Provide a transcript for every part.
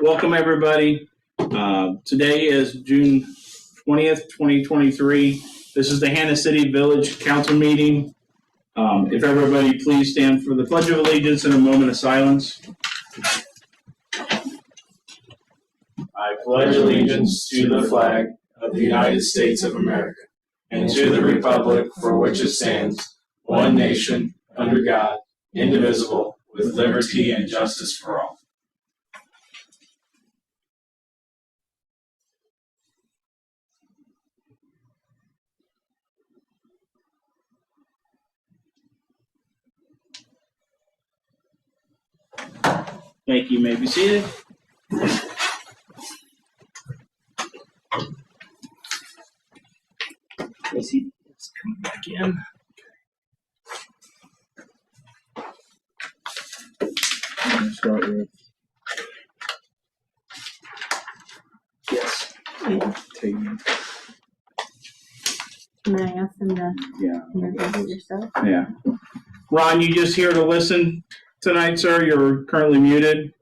Welcome, everybody. Today is June 20th, 2023. This is the Hannah City Village Council meeting. If everybody please stand for the Pledge of Allegiance and a moment of silence. I pledge allegiance to the flag of the United States of America and to the republic for which it stands, one nation, under God, indivisible, with liberty and justice for all. Thank you. You may be seated. Tracy, let's come back in. I'm going to start with yes. Can I ask them to introduce yourself? Yeah. Ron, you just here to listen tonight, sir? You're currently muted.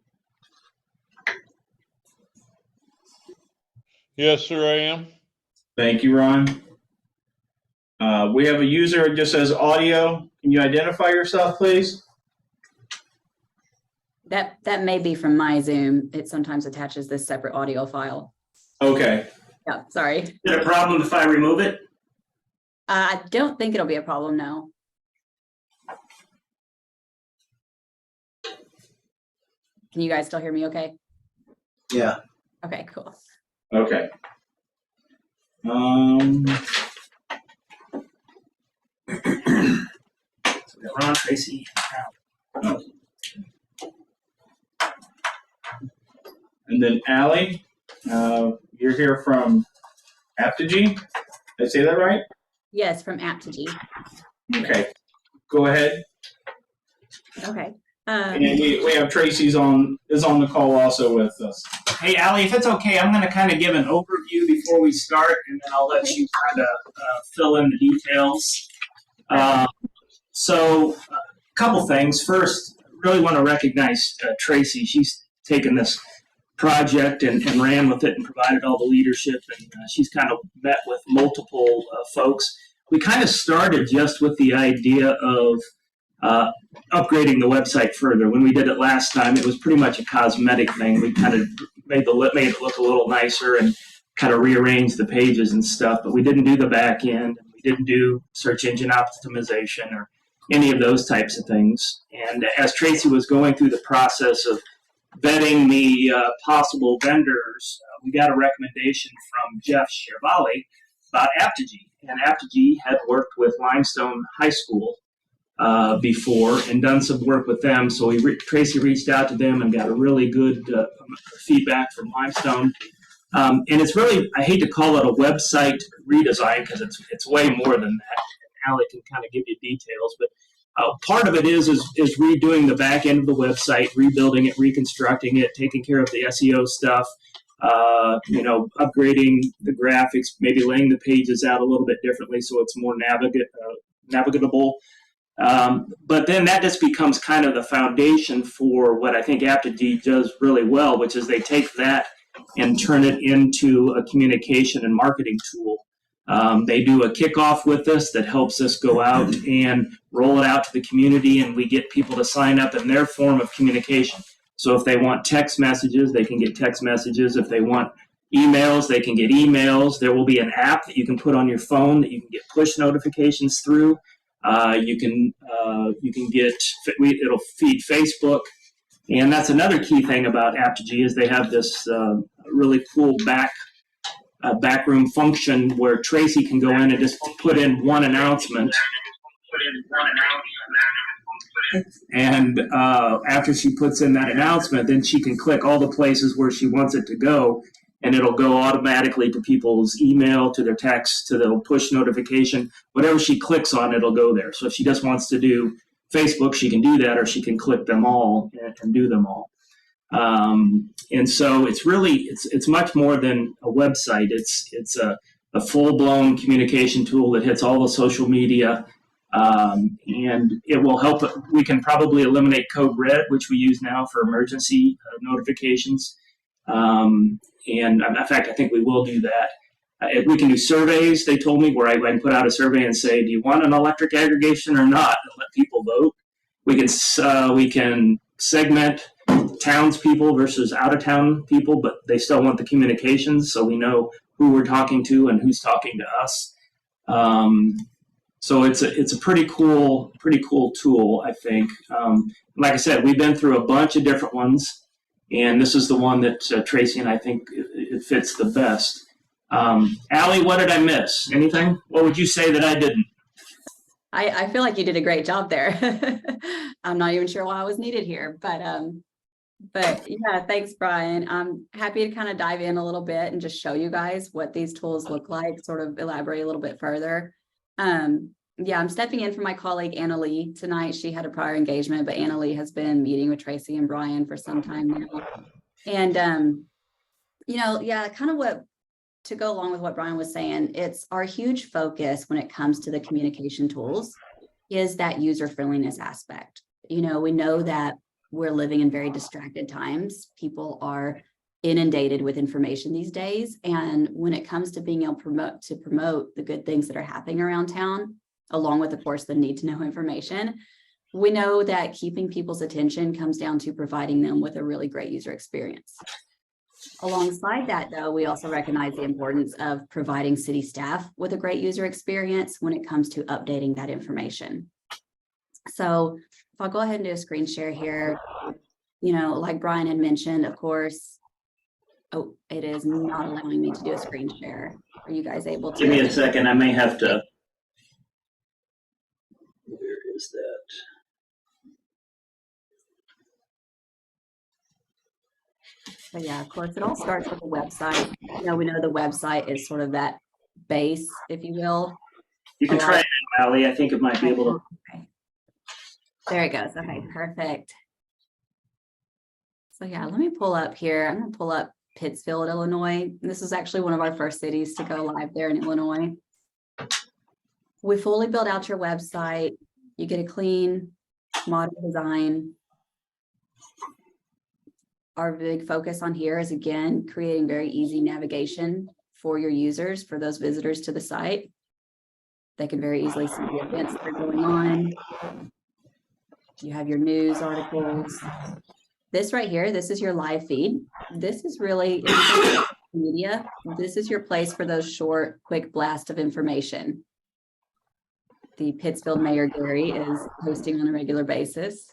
Yes, sir, I am. Thank you, Ron. We have a user that just says audio. Can you identify yourself, please? That may be from my Zoom. It sometimes attaches this separate audio file. Okay. Yeah, sorry. Is it a problem if I remove it? I don't think it'll be a problem, no. Can you guys still hear me okay? Yeah. Okay, cool. Okay. So we got Ron, Tracy, Oh. And then Allie, you're here from Apogee. Did I say that right? Yes, from Apogee. Okay. Go ahead. Okay. And we have Tracy's on the call also with us. Hey, Allie, if it's okay, I'm going to kind of give an overview before we start, and then I'll let you kind of fill in the details. So a couple things. First, really want to recognize Tracy. She's taken this project and ran with it and provided all the leadership, and she's kind of met with multiple folks. We kind of started just with the idea of upgrading the website further. When we did it last time, it was pretty much a cosmetic thing. We kind of made it look a little nicer and kind of rearranged the pages and stuff, but we didn't do the back end. We didn't do search engine optimization or any of those types of things. And as Tracy was going through the process of vetting the possible vendors, we got a recommendation from Jeff Chervali about Apogee. And Apogee had worked with Limestone High School before and done some work with them. So Tracy reached out to them and got a really good feedback from Limestone. And it's really, I hate to call it a website redesign because it's way more than that. Allie can kind of give you details, but part of it is redoing the back end of the website, rebuilding it, reconstructing it, taking care of the SEO stuff, upgrading the graphics, maybe laying the pages out a little bit differently so it's more navigable. But then that just becomes kind of the foundation for what I think Apogee does really well, which is they take that and turn it into a communication and marketing tool. They do a kickoff with us that helps us go out and roll it out to the community, and we get people to sign up in their form of communication. So if they want text messages, they can get text messages. If they want emails, they can get emails. There will be an app that you can put on your phone that you can get push notifications through. You can get, it'll feed Facebook. And that's another key thing about Apogee is they have this really cool backroom function where Tracy can go in and just put in one announcement. And after she puts in that announcement, then she can click all the places where she wants it to go, and it'll go automatically to people's email, to their text, to the push notification. Whatever she clicks on, it'll go there. So if she just wants to do Facebook, she can do that, or she can click them all and do them all. And so it's really, it's much more than a website. It's a full-blown communication tool that hits all the social media. And it will help. We can probably eliminate code red, which we use now for emergency notifications. And in fact, I think we will do that. We can do surveys, they told me, where I can put out a survey and say, do you want an electric aggregation or not? And let people vote. We can segment townspeople versus out-of-town people, but they still want the communications, so we know who we're talking to and who's talking to us. So it's a pretty cool tool, I think. Like I said, we've been through a bunch of different ones, and this is the one that Tracy and I think it fits the best. Allie, what did I miss? Anything? What would you say that I didn't? I feel like you did a great job there. I'm not even sure why I was needed here, but yeah, thanks, Brian. I'm happy to kind of dive in a little bit and just show you guys what these tools look like, sort of elaborate a little bit further. Yeah, I'm stepping in for my colleague Anna Lee tonight. She had a prior engagement, but Anna Lee has been meeting with Tracy and Brian for some time now. And yeah, kind of to go along with what Brian was saying, it's our huge focus when it comes to the communication tools is that user friendliness aspect. We know that we're living in very distracted times. People are inundated with information these days. And when it comes to being able to promote the good things that are happening around town, along with, of course, the need to know information, we know that keeping people's attention comes down to providing them with a really great user experience. Alongside that, though, we also recognize the importance of providing city staff with a great user experience when it comes to updating that information. So if I'll go ahead and do a screen share here, like Brian had mentioned, of course, oh, it is not allowing me to do a screen share. Are you guys able to? Give me a second. I may have to. Where is that? So yeah, of course, it all starts with the website. We know the website is sort of that base, if you will. You can try it out, Allie. I think it might be able to. Okay. There it goes. Okay, perfect. So yeah, let me pull up here. I'm going to pull up Pittsfield, Illinois. This is actually one of our first cities to go live there in Illinois. We fully build out your website. You get a clean, modern design. Our big focus on here is, again, creating very easy navigation for your users, for those visitors to the site. They can very easily see the events that are going on. You have your news articles. This right here, this is your live feed. This is really media. This is your place for those short, quick blast of information. The Pittsfield Mayor Gary is posting on a regular basis.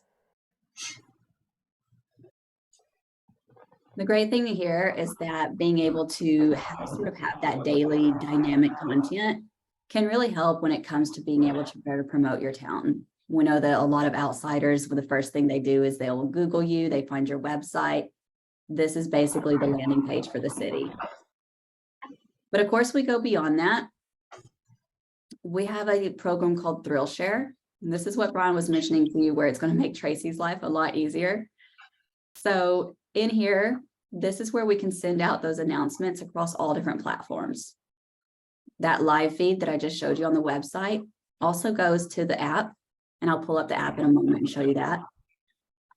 The great thing here is that being able to have that daily dynamic content can really help when it comes to being able to better promote your town. We know that a lot of outsiders, the first thing they do is they'll Google you, they find your website. This is basically the landing page for the city. But of course, we go beyond that. We have a program called ThrillShare. And this is what Brian was mentioning to you, where it's going to make Tracy's life a lot easier. So in here, this is where we can send out those announcements across all different platforms. That live feed that I just showed you on the website also goes to the app, and I'll pull up the app in a moment and show you that.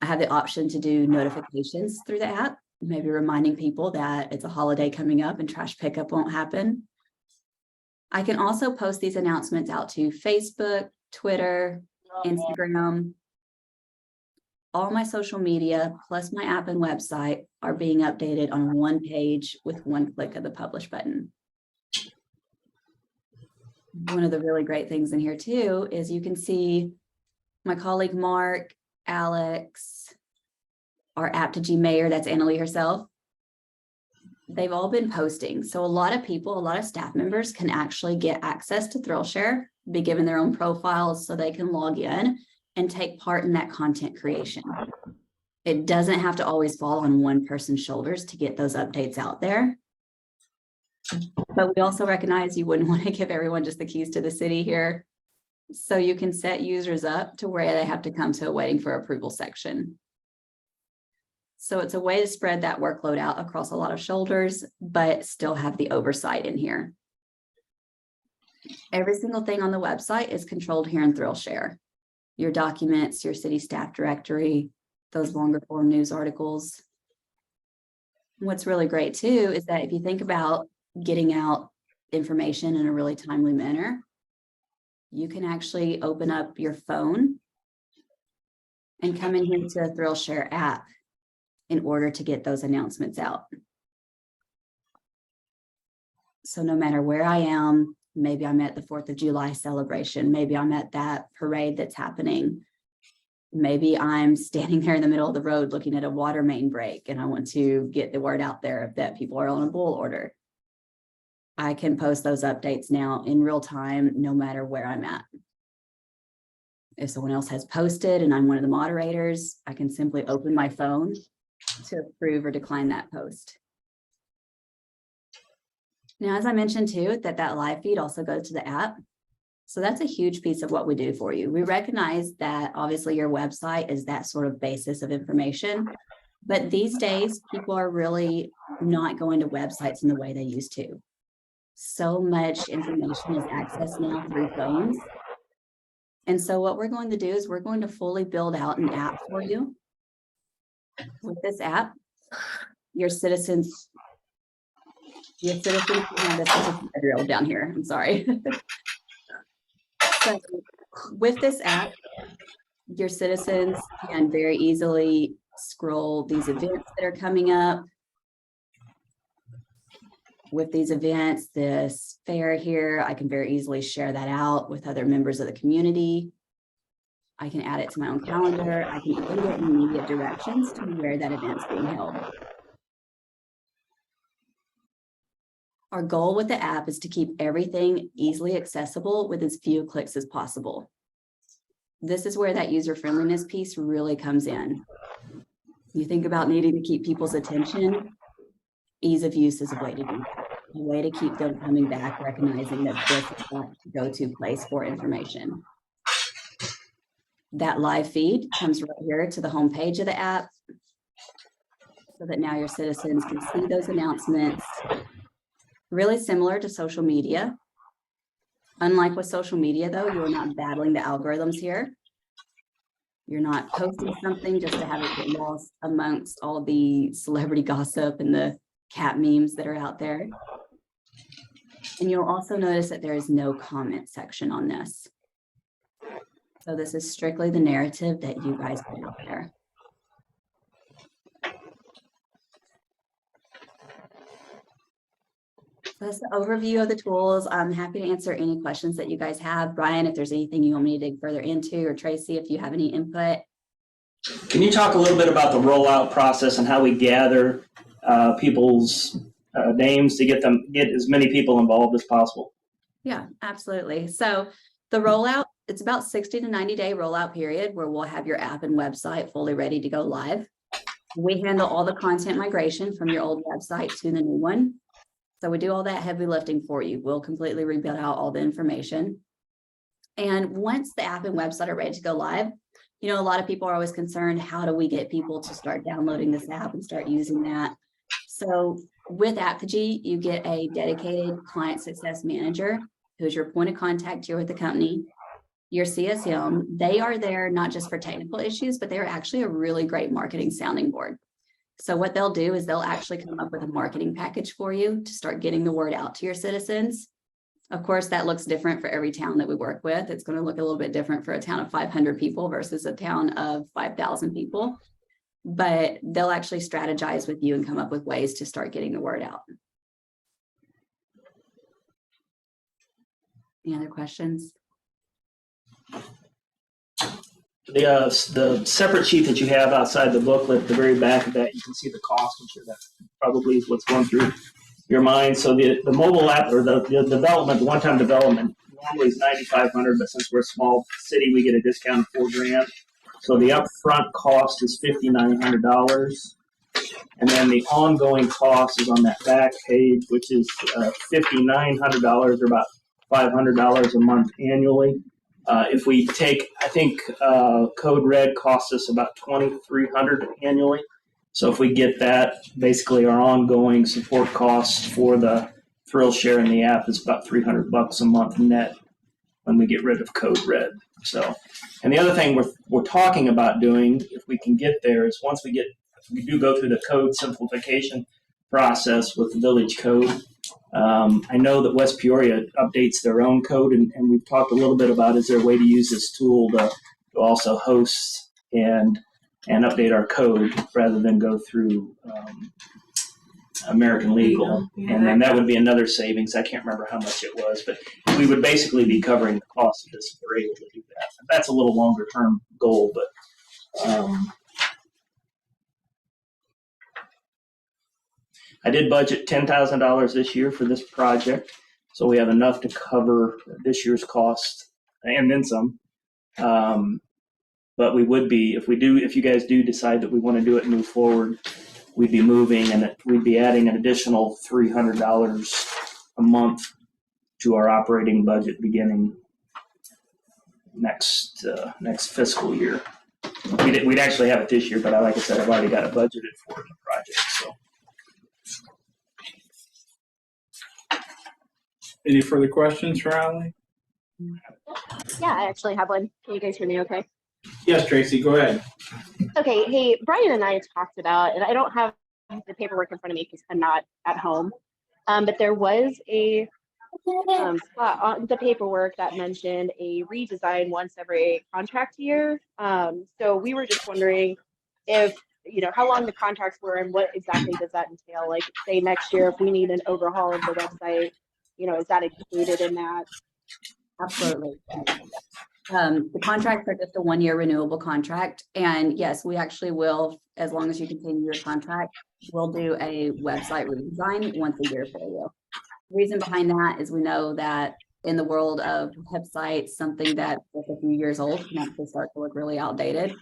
I have the option to do notifications through the app, maybe reminding people that it's a holiday coming up and trash pickup won't happen. I can also post these announcements out to Facebook, Twitter, Instagram. All my social media, plus my app and website, are being updated on one page with one click of the publish button. One of the really great things in here too is you can see my colleague Mark, Alex, our App2G mayor, that's Annalie herself. They've all been posting. So a lot of people, a lot of staff members can actually get access to ThrillShare, be given their own profiles so they can log in and take part in that content creation. It doesn't have to always fall on one person's shoulders to get those updates out there. But we also recognize you wouldn't want to give everyone just the keys to the city here. So you can set users up to where they have to come to a waiting for approval section. So it's a way to spread that workload out across a lot of shoulders, but still have the oversight in here. Every single thing on the website is controlled here in ThrillShare. Your documents, your city staff directory, those longer form news articles. What's really great too is that if you think about getting out information in a really timely manner, you can actually open up your phone and come in here to a ThrillShare app in order to get those announcements out. So no matter where I am, maybe I'm at the 4th of July celebration, maybe I'm at that parade that's happening, maybe I'm standing there in the middle of the road looking at a water main break and I want to get the word out there that people are on a bull order. I can post those updates now in real time, no matter where I'm at. If someone else has posted and I'm one of the moderators, I can simply open my phone to approve or decline that post. Now, as I mentioned too, that live feed also goes to the app. So that's a huge piece of what we do for you. We recognize that obviously your website is that sort of basis of information, but these days people are really not going to websites in the way they used to. So much information is accessed now through phones. And so what we're going to do is we're going to fully build out an app for you. With this app, your citizens can have this material down here. I'm sorry. So with this app, your citizens can very easily scroll these events that are coming up. With these events, this fair here, I can very easily share that out with other members of the community. I can add it to my own calendar. I can even get immediate directions to where that event's being held. Our goal with the app is to keep everything easily accessible with as few clicks as possible. This is where that user friendliness piece really comes in. You think about needing to keep people's attention, ease of use is a way to do that. A way to keep them coming back, recognizing that this is the go-to place for information. That live feed comes right here to the home page of the app so that now your citizens can see those announcements. Really similar to social media. Unlike with social media though, you're not battling the algorithms here. You're not posting something just to have it get lost amongst all the celebrity gossip and the cat memes that are out there. And you'll also notice that there is no comment section on this. So this is strictly the narrative that you guys put out there. So that's the overview of the tools. I'm happy to answer any questions that you guys have. Brian, if there's anything you want me to dig further into, or Tracy, if you have any input. Can you talk a little bit about the rollout process and how we gather people's names to get as many people involved as possible? Yeah, absolutely. So the rollout, it's about 60 to 90 day rollout period where we'll have your app and website fully ready to go live. We handle all the content migration from your old website to the new one. So we do all that heavy lifting for you. We'll completely rebuild out all the information. And once the app and website are ready to go live, you know, a lot of people are always concerned, how do we get people to start downloading this app and start using that? So with Apogee, you get a dedicated client success manager who's your point of contact here with the company, your CSM. They are there not just for technical issues, but they're actually a really great marketing sounding board. So what they'll do is they'll actually come up with a marketing package for you to start getting the word out to your citizens. Of course, that looks different for every town that we work with. It's going to look a little bit different for a town of 500 people versus a town of 5,000 people. But they'll actually strategize with you and come up with ways to start getting the word out. Any other questions? The separate sheet that you have outside the booklet, at the very back of that, you can see the cost. I'm sure that probably is what's going through your mind. So the mobile app, or the development, the one-time development, normally is $9,500, but since we're a small city, we get a discount of $4,000. So the upfront cost is $5,900, and then the ongoing cost is on that back page, which is $5,900, or about $500 a month annually. If we take, I think Code Red costs us about $2,300 annually. So if we get that, basically our ongoing support costs for the Thrill sharing the app is about $300 a month net when we get rid of Code Red. So, and the other thing we're talking about doing, if we can get there, is once we do go through the code simplification process with the village code. I know that West Peoria updates their own code, and we've talked a little bit about, is there a way to use this tool to also host and update our code rather than go through American Legal. And then that would be another savings. I can't remember how much it was, but we would basically be covering the cost of this if we're able to do that. That's a little longer term goal, but I did budget $10,000 this year for this project, so we have enough to cover this year's cost and then some. But we would be, if you guys do decide that we want to do it and move forward, we'd be moving and we'd be adding an additional $300 a month to our operating budget beginning next fiscal year. We'd actually have it this year, but like I said, I've already got it budgeted for the project. So. Any further questions for Allie? Yeah, I actually have one. Can you guys hear me okay? Yes, Tracy, go ahead. Okay, hey, Brian and I talked about, and I don't have the paperwork in front of me because I'm not at home, but there was a spot on the paperwork that mentioned a redesign once every contract year. So we were just wondering if, how long the contracts were and what exactly does that entail? Like, say next year, if we need an overhaul of the website, is that included in that? Absolutely. The contracts are just a 1-year renewable contract. And yes, we actually will, as long as you continue your contract, we'll do a website redesign once a year for you. The reason behind that is we know that in the world of websites, something that's a few years old can actually start to look really outdated.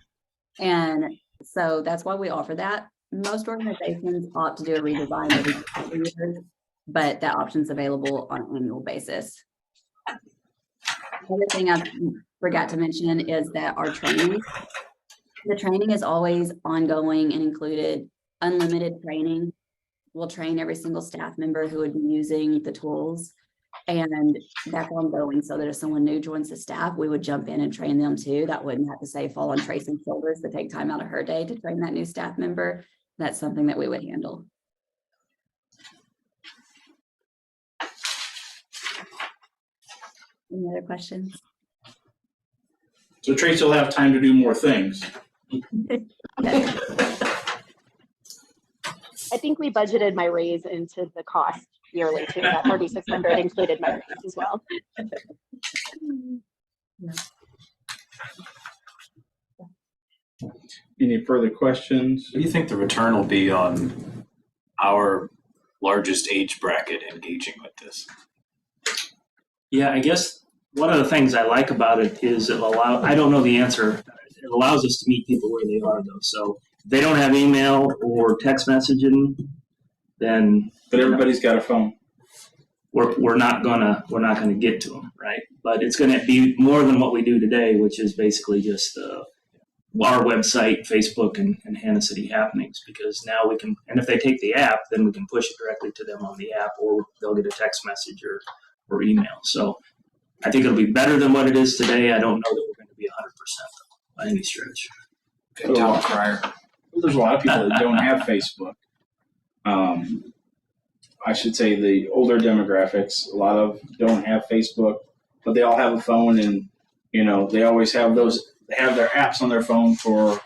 And so that's why we offer that. Most organizations opt to do a redesign every couple of years, but that option's available on an annual basis. Another thing I forgot to mention is that our training, the training is always ongoing and included unlimited training. We'll train every single staff member who would be using the tools, and that's ongoing, so that if someone new joins the staff, we would jump in and train them too. That wouldn't have to fall on Tracy's shoulders to take time out of her day to train that new staff member. That's something that we would handle. Any other questions? So Tracy will have time to do more things. I think we budgeted my raise into the cost yearly too. That 3,600 included my raise as well. Any further questions? What do you think the return will be on our largest age bracket engaging with this? Yeah, I guess one of the things I like about it is I don't know the answer. It allows us to meet people where they are though. So if they don't have email or text messaging, then But everybody's got a phone. we're not gonna get to them, right? But it's gonna be more than what we do today, which is basically just our website, Facebook, and Hannah City Happenings, because now we can, and if they take the app, then we can push it directly to them on the app, or they'll get a text message or email. So I think it'll be better than what it is today. I don't know that we're going to be 100% by any stretch. Good town crier. There's a lot of people that don't have Facebook. I should say the older demographics, a lot of don't have Facebook, but they all have a phone, and they always have they have their apps on their phone for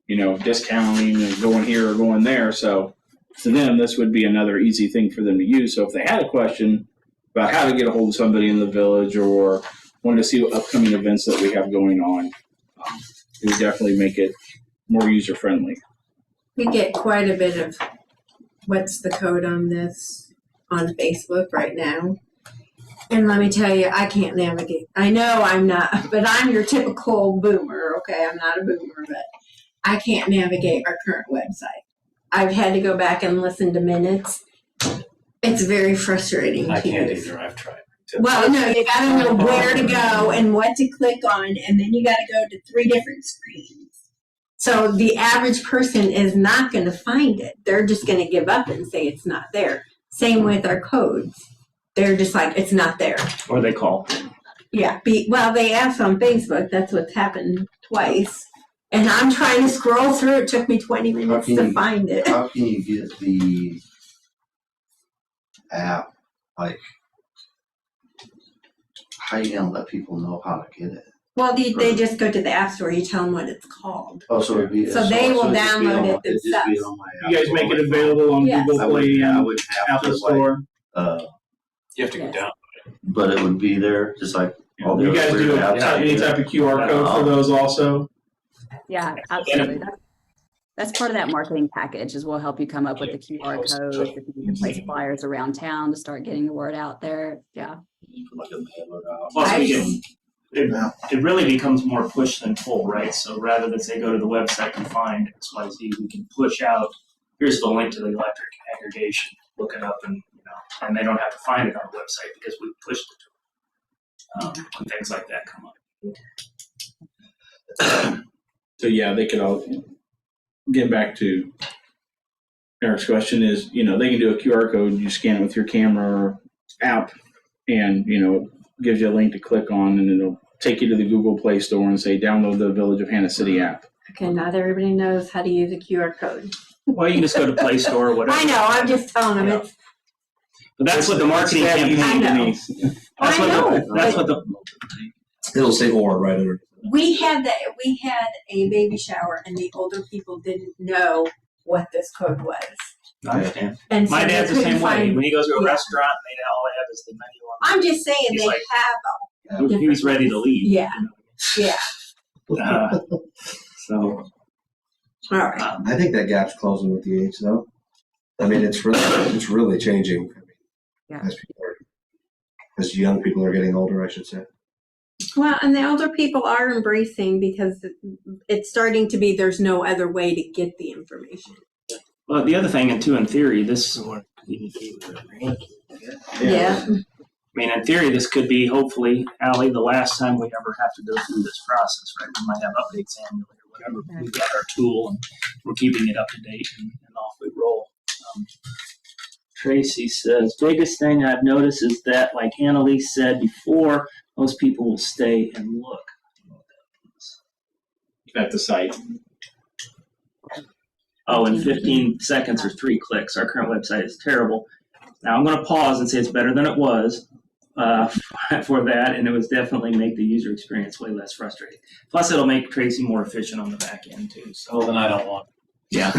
discounting and going here or going there. So to them, this would be another easy thing for them to use. So if they had a question about how to get a hold of somebody in the village or wanted to see what upcoming events that we have going on, it would definitely make it more user-friendly. We get quite a bit of what's the code on this on Facebook right now. And let me tell you, I can't navigate. I know I'm not, but I'm your typical boomer, okay? I'm not a boomer, but I can't navigate our current website. I've had to go back and listen to minutes. It's very frustrating. I to can't use. either. I've tried. Well, no, you got to know where to go and what to click on, and then you got to go to 3 different screens. So the average person is not going to find it. They're just going to give up and say it's not there. Same with our codes. they're just like, it's not there. Or they call. Yeah, well, they asked on Facebook. That's what's happened twice. And I'm trying to scroll through. It took me 20 minutes to find it. How can you get the app? Like, how you gonna let people know how to get it? Well, they just go to the App Store. You tell them what it's called. Oh, so it'd be So they will it'd just be download on- it it'd just be themselves. on my You guys Apple, make it like, available on Yes. Google I Play wouldn't and have Apple to, Store. You have to go Yes. down. but it would be there, just like all the You other guys do apps. any type of QR code for those also? Yeah, absolutely. That's part of that marketing package is we'll help you come up with the QR codes if you need to place flyers around town to start getting the word out there. Yeah. Like a mailer out. Plus, it really becomes more push than pull, right? So rather than say go to the website and find XYZ, we can push out, here's the link to the electric aggregation, look it up and they don't have to find it on the website because we pushed it to them. When things like that come up. So yeah, they could all get back to Eric's question is, they can do a QR code, you scan it with your camera or app and, gives you a link to click on and it'll take you to the Google Play Store and say, download the Village of Hannah City app. Okay, not everybody knows how to use a QR code. Well, you can just go to Play Store or whatever. I know. I'm just telling them it's. But that's what the marketing campaign I know. needs. I know. It'll say or right under. We had a baby shower and the older people didn't know what this code was. I understand. And so My they dad's the couldn't same way. find- When he goes to a Yeah. restaurant, all they have is the menu on. I'm just saying He's they like- have He was ready to leave. Yeah. Yeah. So, All right. I think that gap's closing with the age, though. I mean, it's really changing. Yeah. As young people are getting older, I should say. Well, and the older people are embracing because it's starting to be there's no other way to get the information. well, the other thing, and too, in theory, this. Yeah. I mean, in theory, this could be hopefully, Allie, the last time we ever have to go through this process, right? We might have updates annually or whatever. But we've got our tool and we're keeping it up to date and off we roll. Tracy says, biggest thing I've noticed is that, like Annalise said before, most people will stay and look. At the site. Oh, in 15 seconds or 3 clicks. Our current website is terrible. Now I'm going to pause and say it's better than it was for that, and it was definitely make the user experience way less frustrating. Plus, it'll make Tracy more efficient on the back end too. So Well, then I don't want. yeah,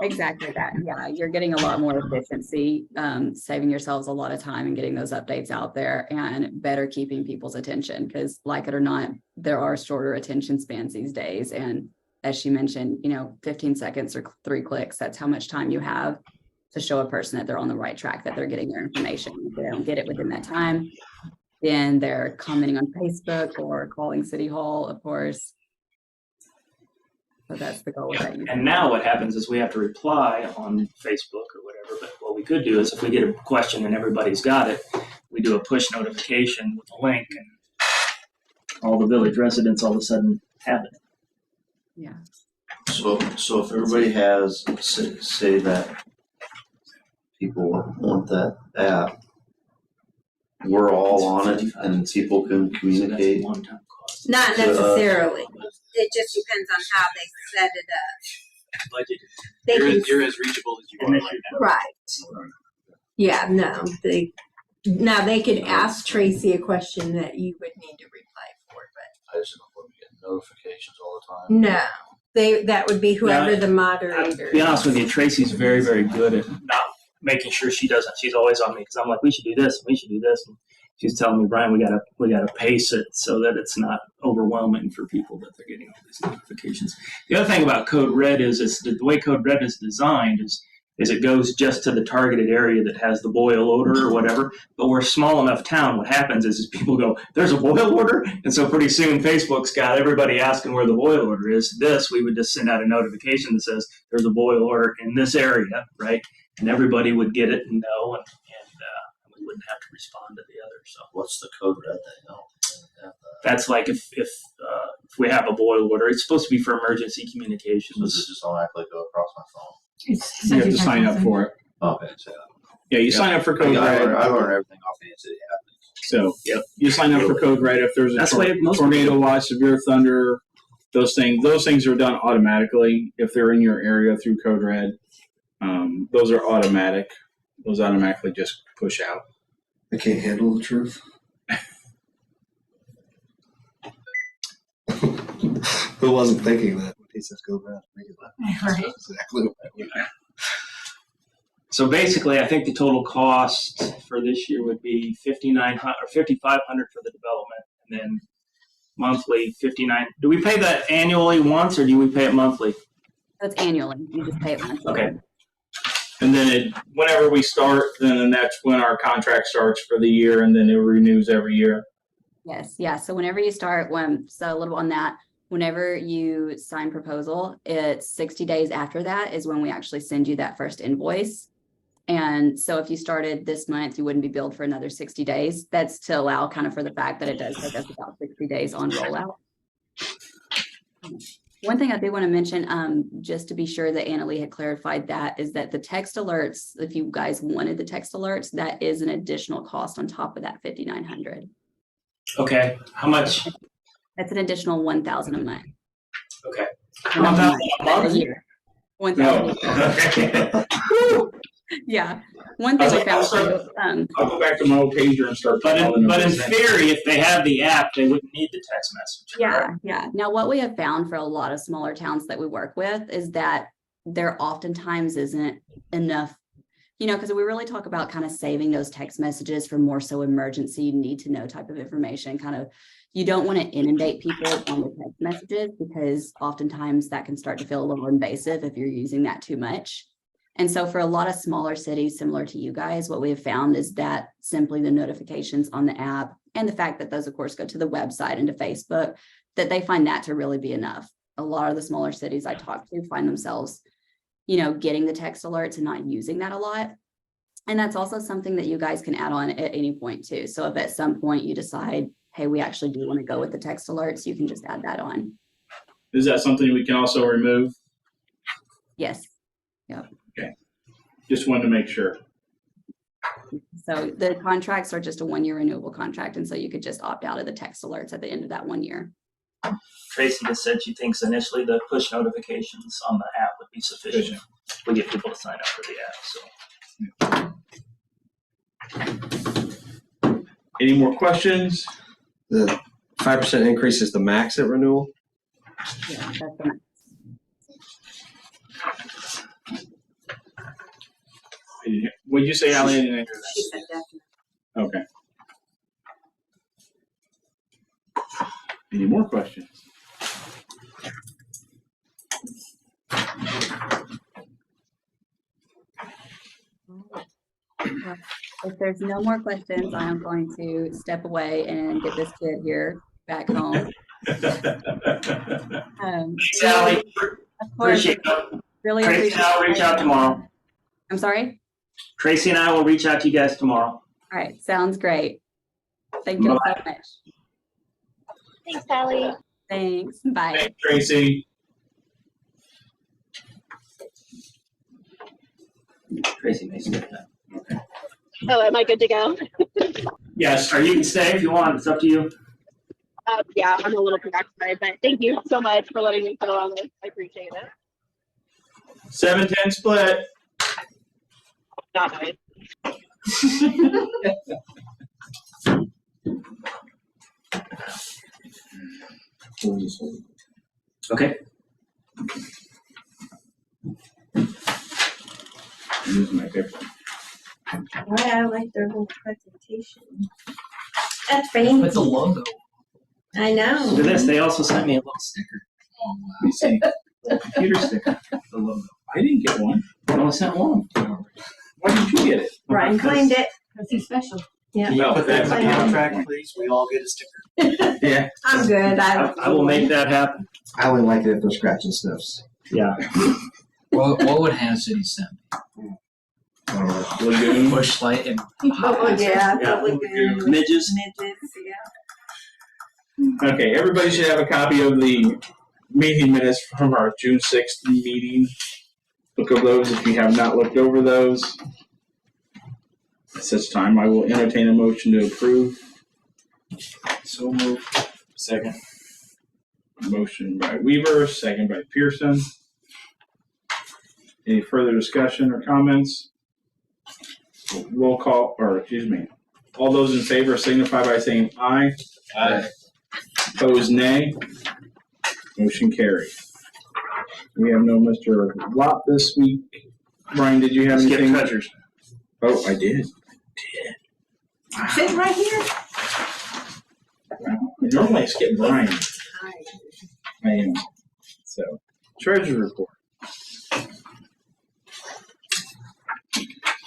Exactly that. Yeah, you're getting a lot more efficiency, saving yourselves a lot of time and getting those updates out there and better keeping people's attention because, like it or not, there are shorter attention spans these days. And as she mentioned, 15 seconds or 3 clicks, that's how much time you have to show a person that they're on the right track, that they're getting their information. If they don't get it within that time, then they're commenting on Facebook or calling City Hall, of course. So that's the goal with that. and now what happens is we have to reply on Facebook or whatever. But what we could do is if we get a question and everybody's got it, we do a push notification with a link, and all the village residents all of a sudden have it. Yeah. So if everybody has, say that people want that app, we're all on it and people can So that's a communicate. one-time cost. Not necessarily. It just depends on how they set it up. Budget. They can, You're as reachable as you And are then right now. right. Yeah, no. They could ask Tracy a question that you would need to reply for, but I just don't want to get notifications all the time. no. That would be whoever the moderator To be honest with you, Tracy's very, very good at not making sure she doesn't. She's always on me because I'm like, we should do this, we should do this. And she's telling me, Brian, we gotta pace it so that it's not overwhelming for people that they're getting all these notifications. The other thing about Code Red is the way Code Red is designed is it goes just to the targeted area that has the boil order or whatever. But we're a small enough town, what happens is people go, there's a boil order? And so pretty soon Facebook's got everybody asking where the boil order is. We would just send out a notification that says there's a boil order in this area, right? And everybody would get it and know, and we wouldn't have to respond to the others. So What's the code red thing? I don't have that. that's like if we have a boil order, it's supposed to be for emergency So communications. this just automatically go across my phone. You have to sign up for it. Okay, so Yeah, you sign up for Code Red. I learned everything off Hand City Happenings. So, yep, you sign up for Code Red if there's a That's why most tornado watch, severe thunder, those things are done automatically if they're in your area through Code Red. Those are automatic. Those automatically just push out. I can't handle the truth. Who wasn't thinking that when he says go around? Right. Exactly what I would. So basically, I think the total cost for this year would be $5,900 or $5,500 for the development, and then monthly $59. Do we pay that annually once, or do we pay it monthly? That's annually. You just pay it once. Okay. And then whenever we start, then that's when our contract starts for the year, and then it renews every year. Yes, yeah. So whenever you start, so a little on that, whenever you sign proposal, it's 60 days after that is when we actually send you that first invoice. And so if you started this month, you wouldn't be billed for another 60 days. That's to allow kind of for the fact that it does take us about 60 days on rollout. One thing I do want to mention, just to be sure that Annalee had clarified that, is that the text alerts, if you guys wanted the text alerts, that is an additional cost on top of that $5,900. Okay. How much? That's an additional $1,000 a month. Okay. $1,000 a month? a year. No. $1,000. Yeah. One thing we found. I'll go back to my old pager and start. But in theory, if they have the app, they wouldn't need the text message. Yeah, correct? yeah. Now, what we have found for a lot of smaller towns that we work with is that there oftentimes isn't enough, because we really talk about kind of saving those text messages for more so emergency, need to know type of information. Kind of, you don't want to inundate people on the text messages because oftentimes that can start to feel a little invasive if you're using that too much. And so for a lot of smaller cities similar to you guys, what we have found is that simply the notifications on the app and the fact that those, of course, go to the website and to Facebook, that they find that to really be enough. A lot of the smaller cities I talk to find themselves, getting the text alerts and not using that a lot. And that's also something that you guys can add on at any point too. So if at some point you decide, hey, we actually do want to go with the text alerts, you can just add that on. Is that something we can also remove? Yes. Yep. Okay. Just wanted to make sure. So the contracts are just a 1-year renewable contract. And so you could just opt out of the text alerts at the end of that 1 year. Tracy has said she thinks initially the push notifications on the app would be sufficient. We get people to sign up for the app. So. Any more questions? The 5% increase is the max at renewal? Yeah, that's the max. Would you say, Allie? I didn't hear that. She said definitely. Okay. Any more questions? If there's no more questions, I am going to step away and get this kid here back home. Sally, Of course, appreciate it. really Tracy appreciate and I will reach out tomorrow. I'm sorry? Tracy and I will reach out to you guys tomorrow. All right, sounds great. Thank you so much. Thanks, Sally. Thanks. Bye. Thanks, Tracy. Tracy may skip that. Oh, am I good to go? Yes, or you can stay if you want. It's up to you. Yeah, I'm a little preoccupied, but thank you so much for letting me go on this. I appreciate it. 7-10 split. Not nice. Okay. I'm using my paper. I like their whole presentation. That's fancy. With the logo. I know. Look at this. They also sent me a little sticker. Let me see. Computer sticker. The logo. I didn't get one. I only sent one. Why did you get it? Brian claimed it. Because he's special. Yeah. Can you put that in the I know. contract, please? We all get a sticker. Yeah. I'm good. I will make that happen. I only like it if they're scratching sniffs. Yeah. What would Hannah City send? Lagoon. Bush light and Oh, yeah. Yeah. Probably good. Midges. Midgets, yeah. Okay, everybody should have a copy of the meeting minutes from our June 6th meeting. look over those if you have not looked over those. At such time, I will entertain a motion to approve. So moved. Second. Motion by Weaver, second by Pearson. Any further discussion or comments? Roll call, or excuse me. All those in favor signify by saying aye. Aye. Opposed, nay. Motion carried. We have no Mr. Watt this week. Brian, did you have Skip anything? treasures. Oh, I did. Sitting right here. Normally I skip Brian. I am. So, treasury report.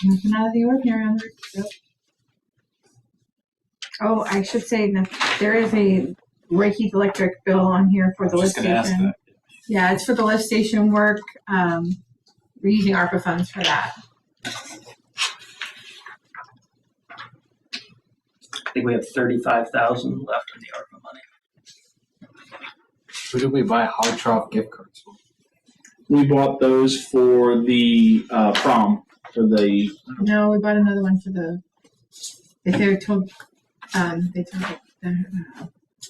Nothing out of the ordinary on there. Yep. Oh, I should say that there is a Reiki electric bill on here for the lift station. Yeah, it's for the lift station work. We're using ARPA funds for that. I think we have 35,000 left in the ARPA money. Who did we buy Hard Trop gift cards for? We bought those for the prom, for the, No, we bought another one for the. They told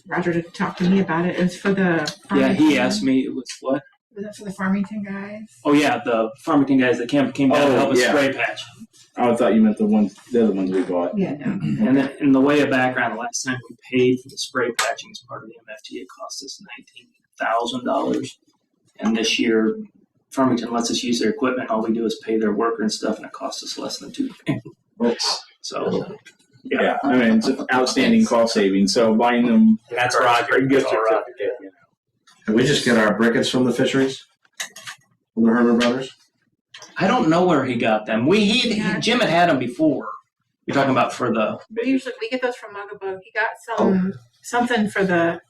Roger to talk to me about it. It was for the. Yeah, he Farmington- asked me, it was what? Was it for the Farmington guys? Oh, yeah, the Farmington guys that came down to Oh, help us yeah. spray patch. I thought you meant the other ones we bought. Yeah, no. And then, in the way of background, the last time we paid for the spray patching as part of the MFT, it cost us $19,000. And this year, Farmington lets us use their equipment. All we do is pay their worker and stuff, and it costs us less than $2,000. So, Yeah, I mean, it's an outstanding cost savings, so buying them. That's Roger. Gift That's all Roger. certificate, you know. Can we just get our briquettes from the fisheries? From the Herman Brothers? I don't know where he got them. Jim had them before. You're talking about for the. We get those from Mugabug. He got something for the.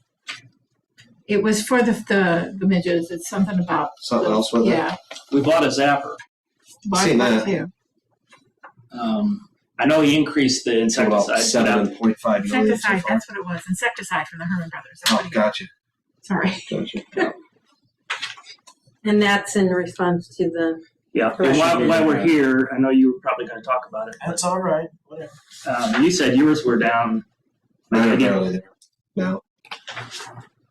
It was for the midges. It's something about Something else with it? yeah. We bought a zapper. Seen that. Too. I know he increased the It's about insecticide. put out- 7.5 million so Insecticide. far. That's what it was. Insecticide from the Herman Brothers. That's Oh, what he got. gotcha. Sorry. Gotcha. And that's in response to the. Yeah, and while we're here, I know you were probably going to talk about it. That's all right. Whatever. You said yours were down. Mine are Again. barely there. No.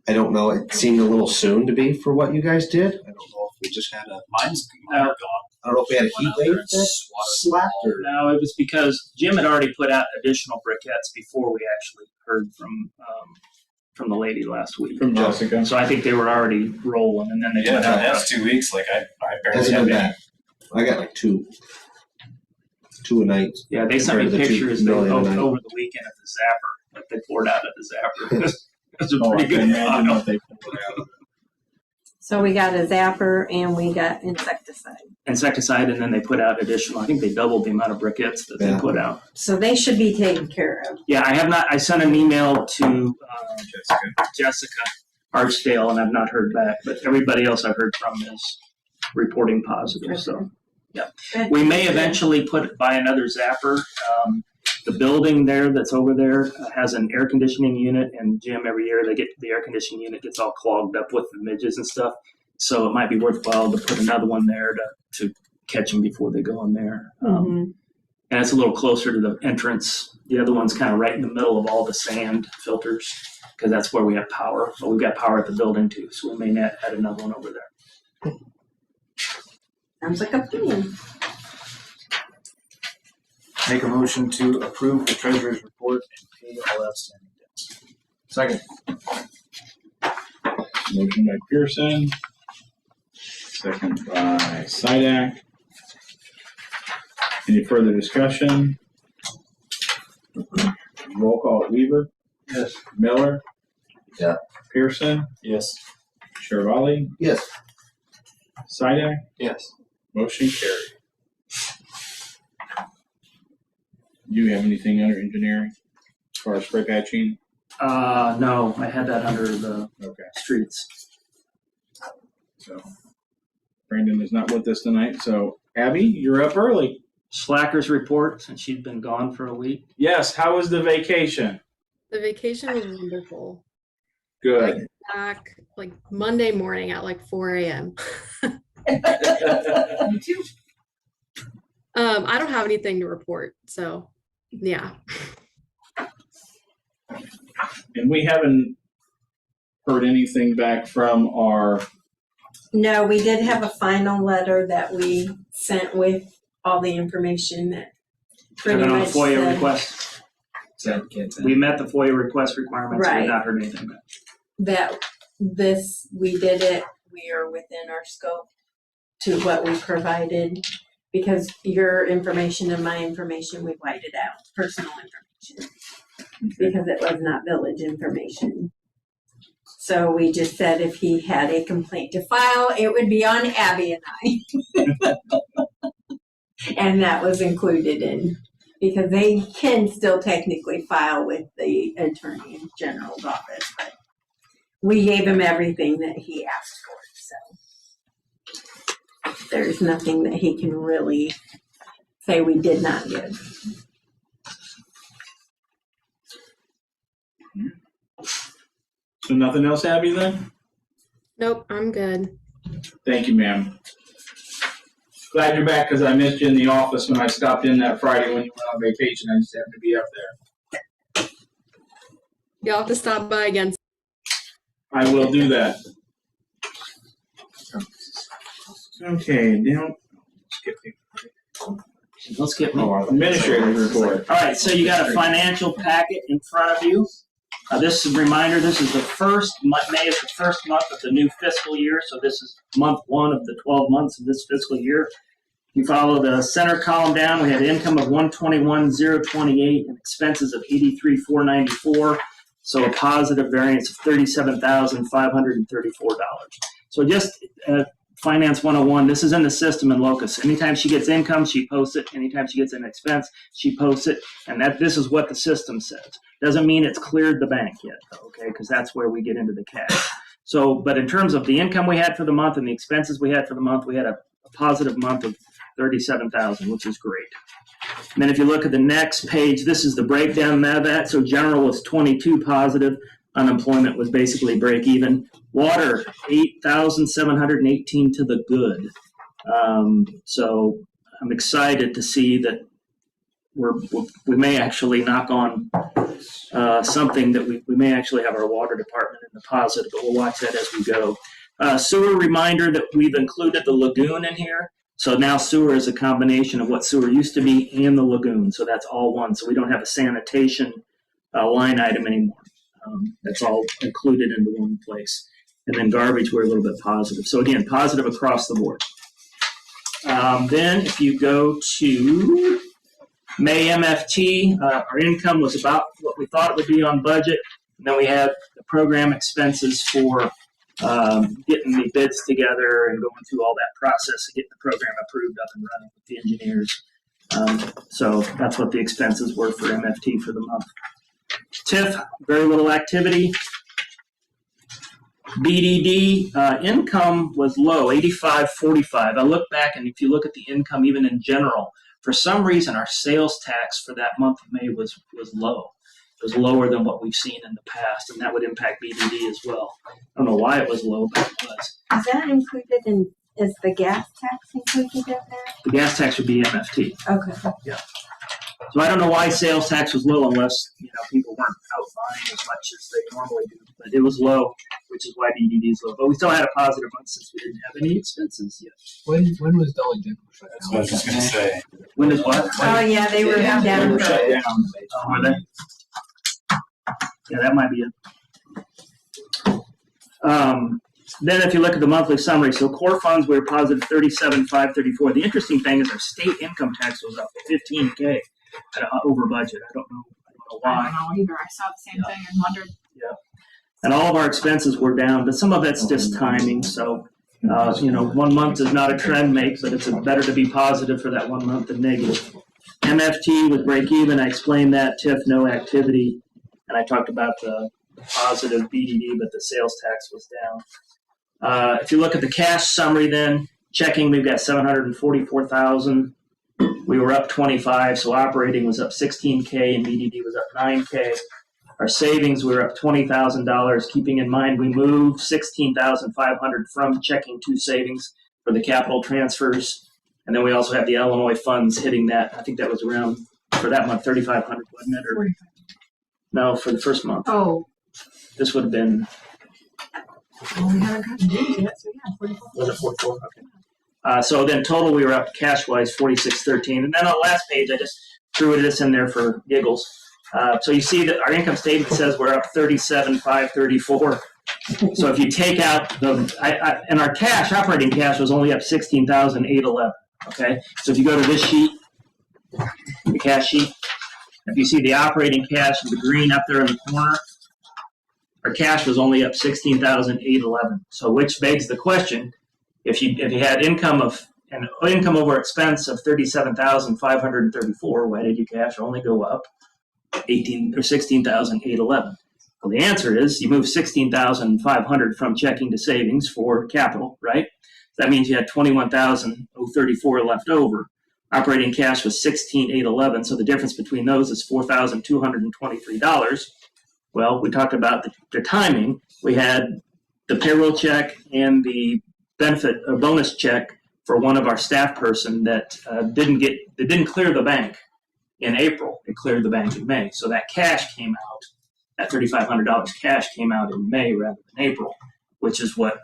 I don't know. It seemed a little soon to be for what you guys did. I don't know if we just had a. Mine are gone. I don't know if we had a heat Went out there wave and that swatted slapped or. No, it was because Jim had already put out additional briquettes before we actually heard from the lady last week. From Jessica. So I think they were already rolling, and then they Yeah, put out. that's 2 weeks. Like I barely Hasn't have been any. bad. I got like two a night. Yeah, they sent me Compared to the pictures 2 million a over night. the weekend at the zapper, like they poured out at the zapper. It was a Oh, I pretty can good imagine pile. what they pulled out. So we got a zapper and we got insecticide. Insecticide, and then they put out additional. I think they doubled the amount of briquettes that they Yeah. put out. So they should be taken care of. Yeah, I have not. I sent an email to Jessica Archdale, and I've not heard back. But everybody else I've heard from is reporting positive. So, yeah, we may eventually buy another zapper. The building there that's over there has an air conditioning unit, and Jim, every year the air conditioning unit gets all clogged up with the midges and stuff. So it might be worthwhile to put another one there to catch them before they go in there. And it's a little closer to the entrance. The other one's kind of right in the middle of all the sand filters because that's where we have power. But we've got power at the building too, so we may add another one over there. Sounds like a plan. Make a motion to approve the treasurer's report and pay all outstanding debts. Second. Motion by Pearson, second by Sidak. Any further discussion? Roll call, Weaver. Yes. Miller. Yeah. Pearson. Yes. Shervali. Yes. Sidak. Yes. Motion carried. Do you have anything under engineering as far as spray patching? No, I had that under the Okay, streets. so Brandon is not with us tonight, so Abby, you're up early. Slackers report, since she'd been gone for a week. Yes, how was the vacation? The vacation was wonderful. Good. Back like Monday morning at like 4 a.m. Me too. I don't have anything to report, so yeah. And we haven't heard anything back from our, No, we did have a final letter that we sent with all the information that pretty Checking on the much FOIA said request. Kids. We met the FOIA request requirements. Right. We've not heard anything back. that we did it, we are within our scope to what we provided, because your information and my information, we whited out, personal information, because it was not village information. So we just said if he had a complaint to file, it would be on Abby and I. And that was included in, because they can still technically file with the Attorney General's office, but we gave him everything that he asked for, so there's nothing that he can really say we did not give. so nothing else, Abby, then? Nope, I'm good. Thank you, ma'am. Glad you're back, because I missed you in the office when I stopped in that Friday when you went on vacation. I just happened to be up there. You'll have to stop by again. I will do that. Okay, now, Let's get administrative report. All right, so you got a financial packet in front of you. This is a reminder, this is the first, May is the first month of the new fiscal year, so this is month 1 of the 12 months of this fiscal year. You follow the center column down, we had income of $121,028 and expenses of $83,494, so a positive variance of $37,534. So just Finance 101, this is in the system in Locus. Anytime she gets income, she posts it. Anytime she gets an expense, she posts it. And this is what the system says. Doesn't mean it's cleared the bank yet, okay, because that's where we get into the cash. So, but in terms of the income we had for the month and the expenses we had for the month, we had a positive month of $37,000, which is great. And then if you look at the next page, this is the breakdown of that. So general was 22 positive. Unemployment was basically break even. Water, 8,718 to the good. So I'm excited to see that we may actually knock on something that we may actually have our water department in the positive, but we'll watch that as we go. Sewer, reminder that we've included the lagoon in here. So now sewer is a combination of what sewer used to be and the lagoon. So that's all one. So we don't have a sanitation line item anymore. That's all included into one place. And then garbage, we're a little bit positive. So again, positive across the board. Then if you go to May MFT, our income was about what we thought it would be on budget. And then we had the program expenses for getting the bids together and going through all that process to get the program approved up and running with the engineers. So that's what the expenses were for MFT for the month. TIF, very little activity. BDD, income was low, 85.45. I look back, and if you look at the income even in general, for some reason our sales tax for that month of May was low. It was lower than what we've seen in the past, and that would impact BDD as well. I don't know why it was low, but it was. Is that included in, is the gas tax included in there? The gas tax would be MFT. Okay. Yeah. So I don't know why sales tax was low unless, people weren't out buying as much as they normally do. But it was low, which is why BDD is low. But we still had a positive month since we didn't have any expenses yet. When was Dolly Dental shut down? That's what I was just gonna say. When is what? Oh, yeah, they were down. They were shut down. Oh, were they? Yeah, that might be it. Then if you look at the monthly summary, so core funds, we were positive 37,534. The interesting thing is our state income tax was up $15K over budget. I don't know why. I don't know either. I saw the same thing and wondered. Yeah. And all of our expenses were down, but some of it's just timing. So, 1 month is not a trend make, but it's better to be positive for that 1 month than negative. MFT with break even, I explained that. TIF, no activity. And I talked about the positive BDD, but the sales tax was down. If you look at the cash summary then, checking, we've got $744,000. We were up 25, so operating was up 16K and BDD was up 9K. Our savings, we were up $20,000, keeping in mind we moved $16,500 from checking to savings for the capital transfers. And then we also have the Illinois funds hitting that. I think that was around, for that month, $3,500, wasn't it? Or, no, for the first month. Oh, This would have been, well, we haven't gotten due yet, so yeah, 44. was it 44? Okay. So then total, we were up cash-wise, 4613. And then on the last page, I just threw this in there for giggles. So you see that our income statement says we're up 37,534. So if you take out and our cash, operating cash was only up 16,811. Okay, so if you go to this sheet, the cash sheet, if you see the operating cash in the green up there in the corner, our cash was only up 16,811. So which begs the question: if you had income over expense of 37,534, why did your cash only go up 16,811? Well, the answer is you moved 16,500 from checking to savings for capital, right? That means you had 21,034 left over. Operating cash was 16,811, so the difference between those is $4,223. Well, we talked about the timing. We had the payroll check and the benefit or bonus check for one of our staff person that didn't clear the bank in April. It cleared the bank in May. So that cash came out, that $3,500 cash came out in May rather than April, which is what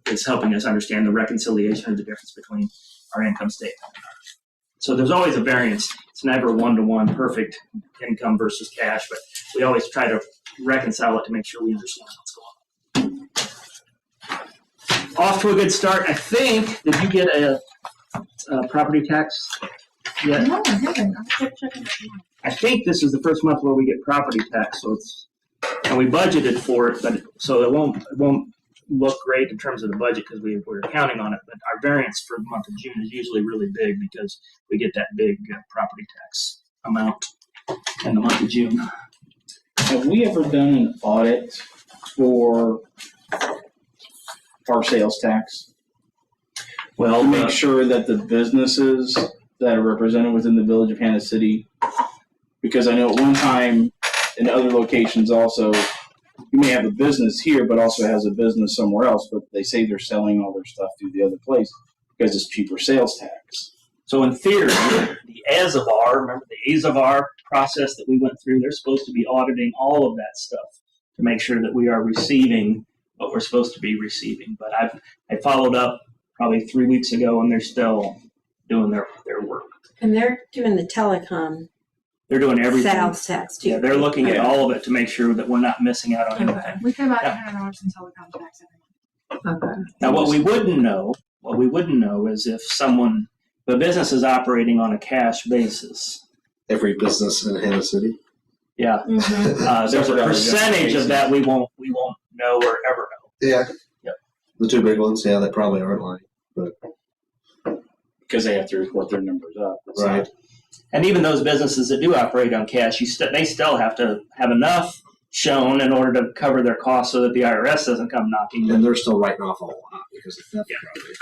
is helping us understand the reconciliation of the difference between our income statement. So there's always a variance. It's never one-to-one perfect income versus cash, but we always try to reconcile it to make sure we understand what's going on. Off to a good start. I think, did you get a property tax yet? No, I haven't. I'll check it out. I think this is the first month where we get property tax, so and we budgeted for it, but so it won't look great in terms of the budget because we're counting on it. But our variance for the month of June is usually really big because we get that big property tax amount in the month of June. Have we ever done an audit for our sales tax? Well, To make sure that the businesses that are represented within the village of Hannah City, because I know at one time in other locations also, you may have a business here, but also has a business somewhere else, but they say they're selling all their stuff through the other place because it's cheaper sales tax. So in theory, the AZAVAR, remember the AZAVAR process that we went through, they're supposed to be auditing all of that stuff to make sure that we are receiving what we're supposed to be receiving. But I followed up probably 3 weeks ago, and they're still doing their work. And they're doing the telecom They're doing everything. sales tax too. Yeah, they're looking at all of it to make sure that we're not missing out on anything. We pay about $800 in telecom tax every month. Okay. Now, what we wouldn't know is if the business is operating on a cash basis. Every business in Hannah City. Yeah. Mhm. There's a percentage of that we won't know or ever know. Yeah. Yep. The two big ones, yeah, they probably aren't lying, but Because they have to report their numbers up. right. And even those businesses that do operate on cash, they still have to have enough shown in order to cover their costs so that the IRS doesn't come knocking. And they're still writing off a whole lot because of theft. Yeah,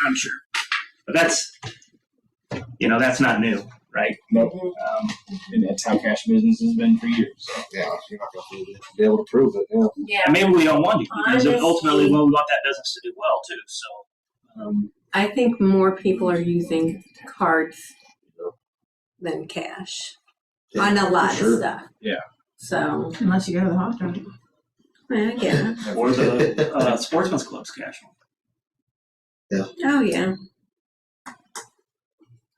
I'm sure. But that's not new, right? Nope. And that's how cash business has been for years. So. Yeah, you're not going to be able to prove it. Yeah. Yeah. And maybe we don't want to because Honestly, ultimately we want that business to do well too. So. I think more people are using cards than cash on a lot sure. of stuff. Yeah. So, Unless you go to the hospital. I get it. Or the Sportsman's Club's cash. Oh, yeah.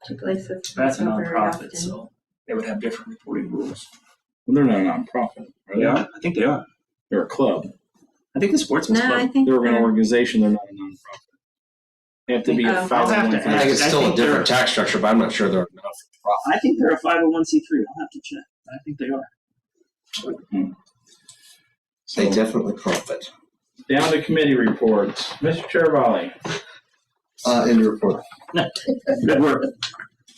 Two places. That's a go very nonprofit, often. so they would have different reporting rules. Well, they're not a nonprofit, are they? I think they are. They're a club. I think the Sportsman's No, Club. I think They're an organization. They're not a nonprofit. They have to be a Oh. 501c3. I'll have to I think it's I still think a different tax structure, but I'm not sure they're enough. I think they're a 501c3. I'll have to check. I think they are. So, They definitely profit. down to committee reports. Mr. Chervali. In your report. Good work.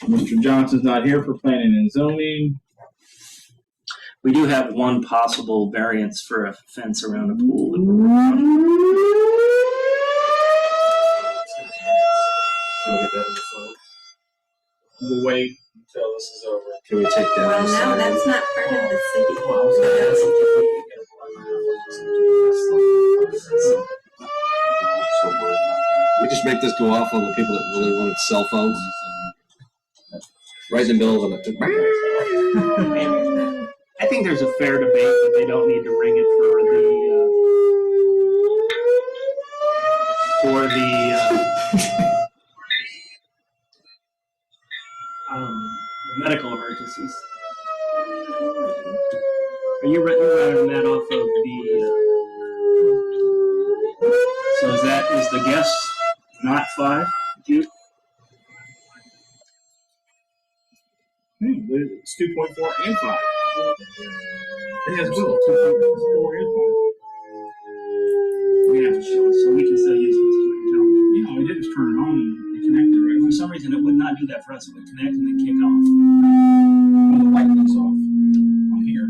Mr. Johnson's not here for planning and zoning. We do have one possible variance for a fence around a pool. Can we get that in the phone? We'll wait until this is over. Can we take that? Well, no, that's not part of the city. this go off on the people that really wanted cell phones. Right in the middle of it. I think there's a fair debate that they don't need to ring it for the medical emergencies. Are you running that off of the? So is the guess not 5? You? It's 2.4 and 5. It has both 2.4 and 5. We have to show it so we can still use it. Yeah, all we did is turn it on and connect it, right? For some reason, it would not do that for us. It would connect and then kick off. When the light goes off on here,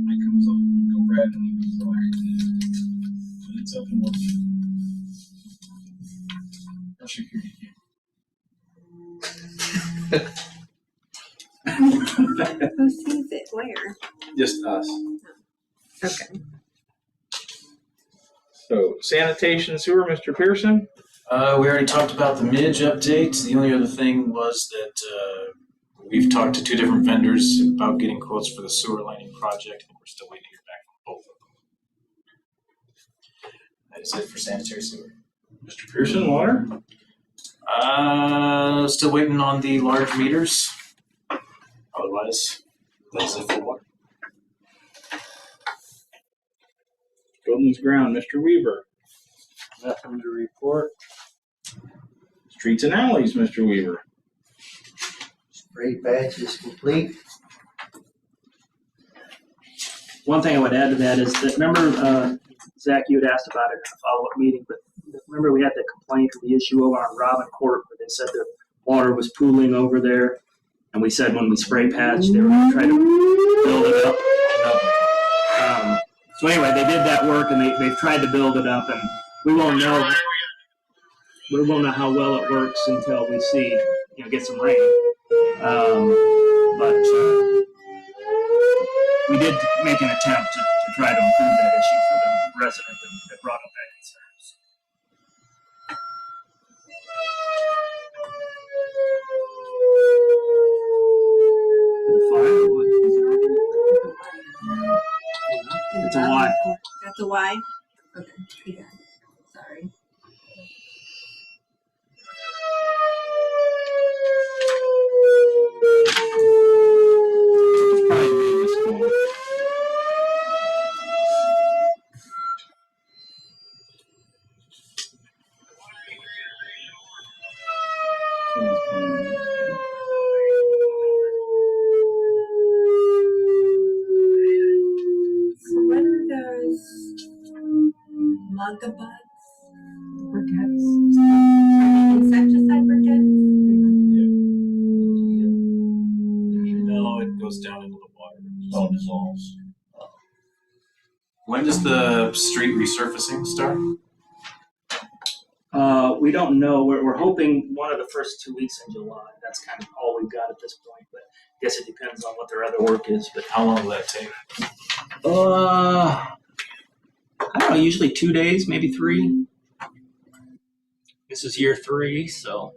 light comes on, we go red and then goes black. So it's up and working. Our security Who sees it? Where? Just us. Okay. So sanitation sewer, Mr. Pearson? We already talked about the Midge update. The only other thing was that we've talked to 2 different vendors about getting quotes for the sewer lining project, and we're still waiting to hear back from both of them. That is it for sanitary sewer. Mr. Pearson, water? Still waiting on the large meters. Otherwise, that's it for water. Golden's ground, Mr. Weaver. Nothing to report. Streets and alleys, Mr. Weaver. Spray patch is complete. One thing I would add to that is that, remember, Zach, you had asked about it in a follow-up meeting, but remember we had the complaint or the issue over on Robin Court where they said the water was pooling over there, and we said when we spray patch, they were going to try to build it up. So anyway, they did that work, and they've tried to build it up, and we won't know how well it works until we see, get some rain. But we did make an attempt to try to improve that issue for the resident that brought up that concerns. It's a Y. That's a Y? Okay. Yeah. Sorry. So what are those mugabugs? Briquettes? Insecticide briquettes? No, it goes down into the water. It all dissolves. When does the street resurfacing start? We don't know. We're hoping one of the first 2 weeks in July. That's kind of all we've got at this point. But I guess it depends on what their other work is. But How long will that take? I don't know. Usually 2 days, maybe 3. This is year 3, so.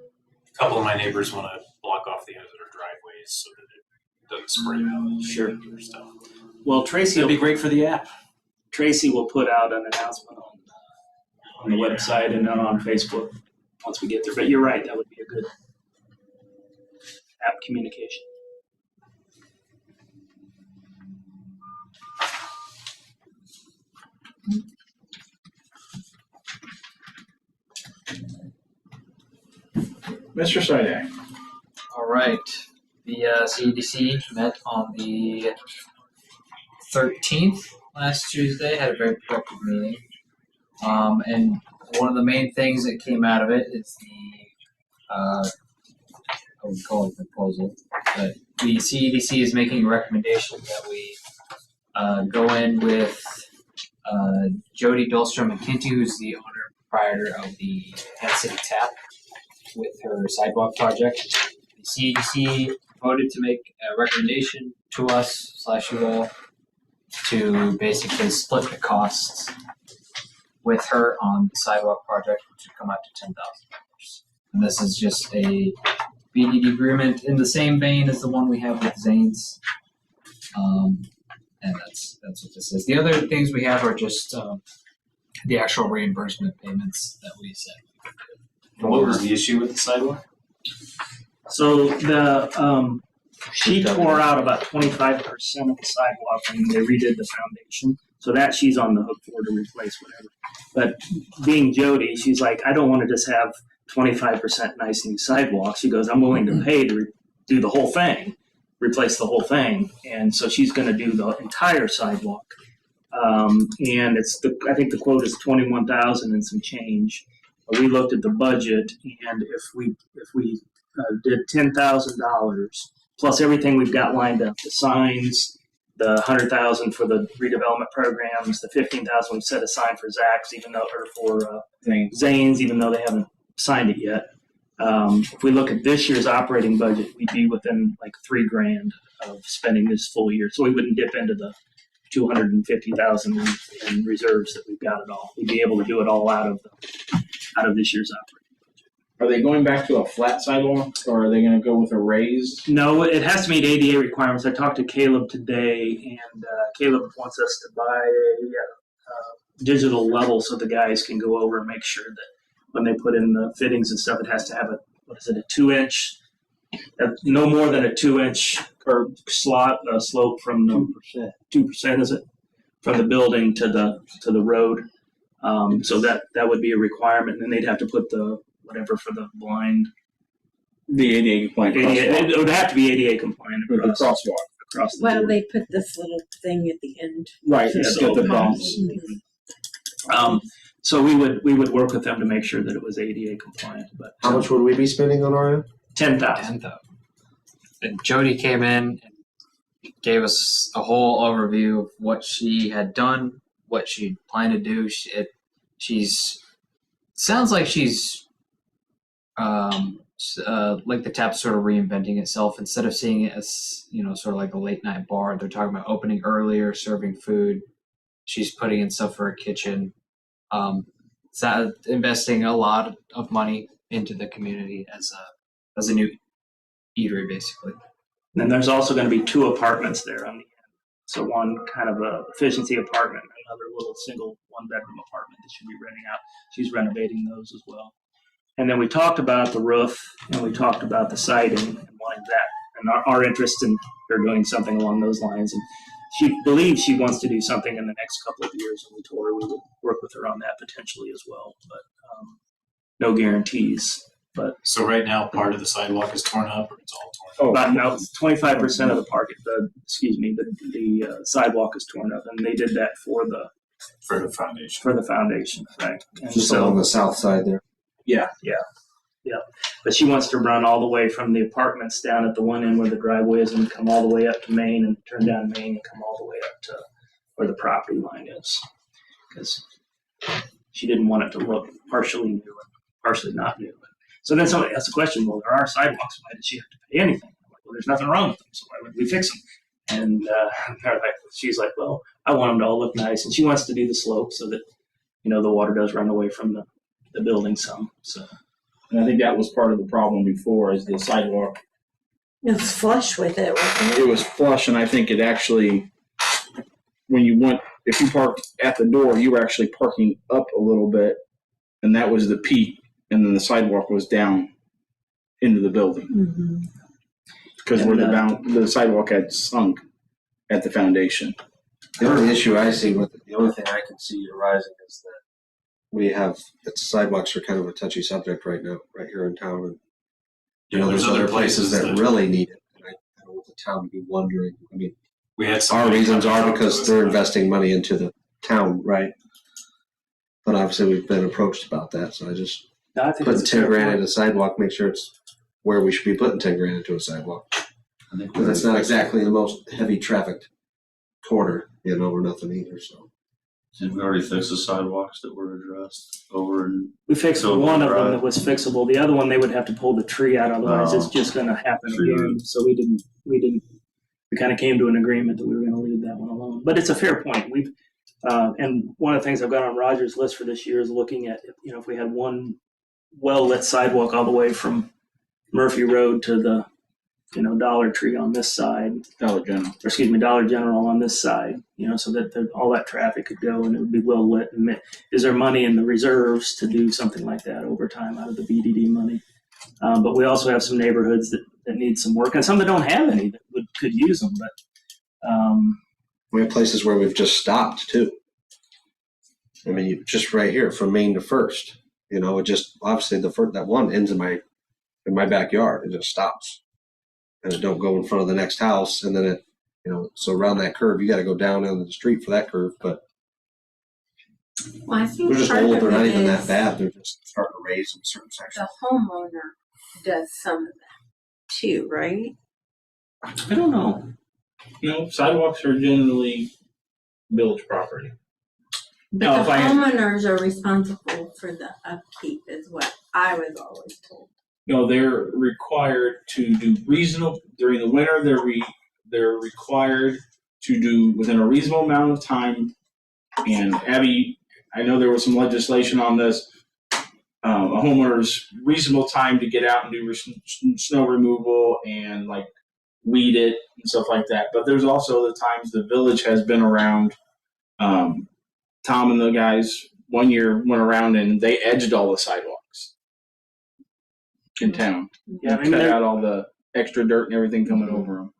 A couple of my neighbors want to block off the end of their driveways so that it doesn't spray out. Sure. Or stuff. Well, Tracy That'd be great for the app. Tracy will put out an announcement on the website and then on Facebook once we get there. But you're right, that would be a good app communication. Mr. Sidak. All right. The CEDC met on the 13th last Tuesday, had a very productive meeting. And one of the main things that came out of it is I would call it a proposal, but the CEDC is making a recommendation that we go in with Jody Dahlstrom McKinty, who's the owner and proprietor of the Kansas City Tap, with her sidewalk project. The CEDC voted to make a recommendation to us / you all to basically split the costs with her on the sidewalk project, which would come out to $10,000. And this is just a BDD agreement in the same vein as the one we have with Zane's. And that's what this is. The other things we have are just the actual reimbursement payments that we said. What was the issue with the sidewalk? So the she tore out about 25% of the sidewalk when they redid the foundation. So that she's on the hook for to replace whatever. But being Jody, she's like, I don't want to just have 25% nice new sidewalk. She goes, I'm willing to pay to do the whole thing, replace the whole thing. And so she's going to do the entire sidewalk. And I think the quote is 21,000 and some change. We looked at the budget, and if we did $10,000 plus everything we've got lined up, the signs, the 100,000 for the redevelopment programs, the 15,000 we set aside for Zach's, or for Zane's, even though they haven't signed it yet. If we look at this year's operating budget, we'd be within like $3,000 of spending this full year, so we wouldn't dip into the 250,000 in reserves that we've got at all. We'd be able to do it all out of this year's operating. Are they going back to a flat sidewalk, or are they going to go with a raised? No, it has to meet ADA requirements. I talked to Caleb today, and Caleb wants us to buy a digital level so the guys can go over and make sure that when they put in the fittings and stuff, it has to have a 2-inch, no more than a 2-inch curb slot slope from the 2%, is it, from the building to the road. So that would be a requirement, and then they'd have to put the whatever for the blind. The ADA compliant crosswalk. It would have to be ADA compliant With the across the Why don't board. they put this little thing at the end? Right, Just get the open. bumps. So we would work with them to make sure that it was ADA compliant. But How much would we be spending on our end? 10,000. And Jody came in and gave us a whole overview of what she had done, what she planned to do. Sounds like she's like the tap sort of reinventing itself. Instead of seeing it as sort of like a late night bar, they're talking about opening earlier, serving food. She's putting in stuff for a kitchen. Investing a lot of money into the community as a new eatery, basically. And then there's also going to be 2 apartments there on the end. So one kind of a efficiency apartment, and another little single 1-bedroom apartment that should be renting out. She's renovating those as well. And then we talked about the roof, and we talked about the siding and wanting that, and our interest in her doing something along those lines. And she believes she wants to do something in the next couple of years, and we told her we would work with her on that potentially as well. But no guarantees. But So right now, part of the sidewalk is torn up, or it's all torn up? about now 25% of the sidewalk is torn up, and they did that for the foundation, right? And Just so along the south side there. yeah. But she wants to run all the way from the apartments down at the one end where the driveway is, and come all the way up to Main, and turn down Main and come all the way up to where the property line is, because she didn't want it to look partially new and partially not new. So then somebody asked the question, well, there are sidewalks. Why did she have to pay anything? I'm like, well, there's nothing wrong with them, so why would we fix them? And she's like, well, I want them to all look nice. And she wants to do the slope so that, the water does run away from the building some. So, And I think that was part of the problem before, is the sidewalk. It's flush with it, wasn't It was flush, and I think it actually, if you parked at the door, you were actually parking up a little bit, and that was the peak, and then the sidewalk was down into the building. Mm-hmm. Because where the sidewalk had sunk at the foundation. The only issue I see with it, the only thing I can see arising is that the sidewalks are kind of a touchy subject right now, right here in town. And, there's other places that really need it. And I don't want the town to be wondering. I mean, our reasons are because they're investing money into the town, right? But obviously we've been approached about that, so I just putting $10,000 in a sidewalk, make sure it's where we should be putting $10,000 into a sidewalk. Because that's not exactly the most heavy trafficked quarter, or nothing either. So Did we already fix the sidewalks that were addressed over in? we fixed one of them that was fixable. The other one, they would have to pull the tree out, otherwise it's just going to happen again. So we kind of came to an agreement that we were going to leave that one alone. But it's a fair point. And one of the things I've got on Roger's list for this year is looking at, if we had one well-lit sidewalk all the way from Murphy Road to the, Dollar Tree on this side, Dollar General. Dollar General on this side, so that all that traffic could go and it would be well-lit. And is there money in the reserves to do something like that over time out of the BDD money? But we also have some neighborhoods that need some work and some that don't have any that could use them. But We have places where we've just stopped too. I mean, just right here from Main to First, it just, obviously that one ends in my backyard. It just stops. And it don't go in front of the next house. And then it, so around that curve, you got to go down into the street for that curve. But Well, I think they're just part old. of They're not it even that is bad. They're just starting to raise in certain sections. the homeowner does some of that too, right? I don't know. Sidewalks are generally village property. But No, the if I- homeowners are responsible for the upkeep, is what I was always told. No, they're required to do during the winter. They're required to do within a reasonable amount of time. And Abby, I know there was some legislation on this. A homeowner's reasonable time to get out and do snow removal and like weed it and stuff like that. But there's also the times the village has been around. Tom and the guys one year went around and they edged all the sidewalks in town. Yeah, I mean, Cut out all the extra dirt and everything coming over them.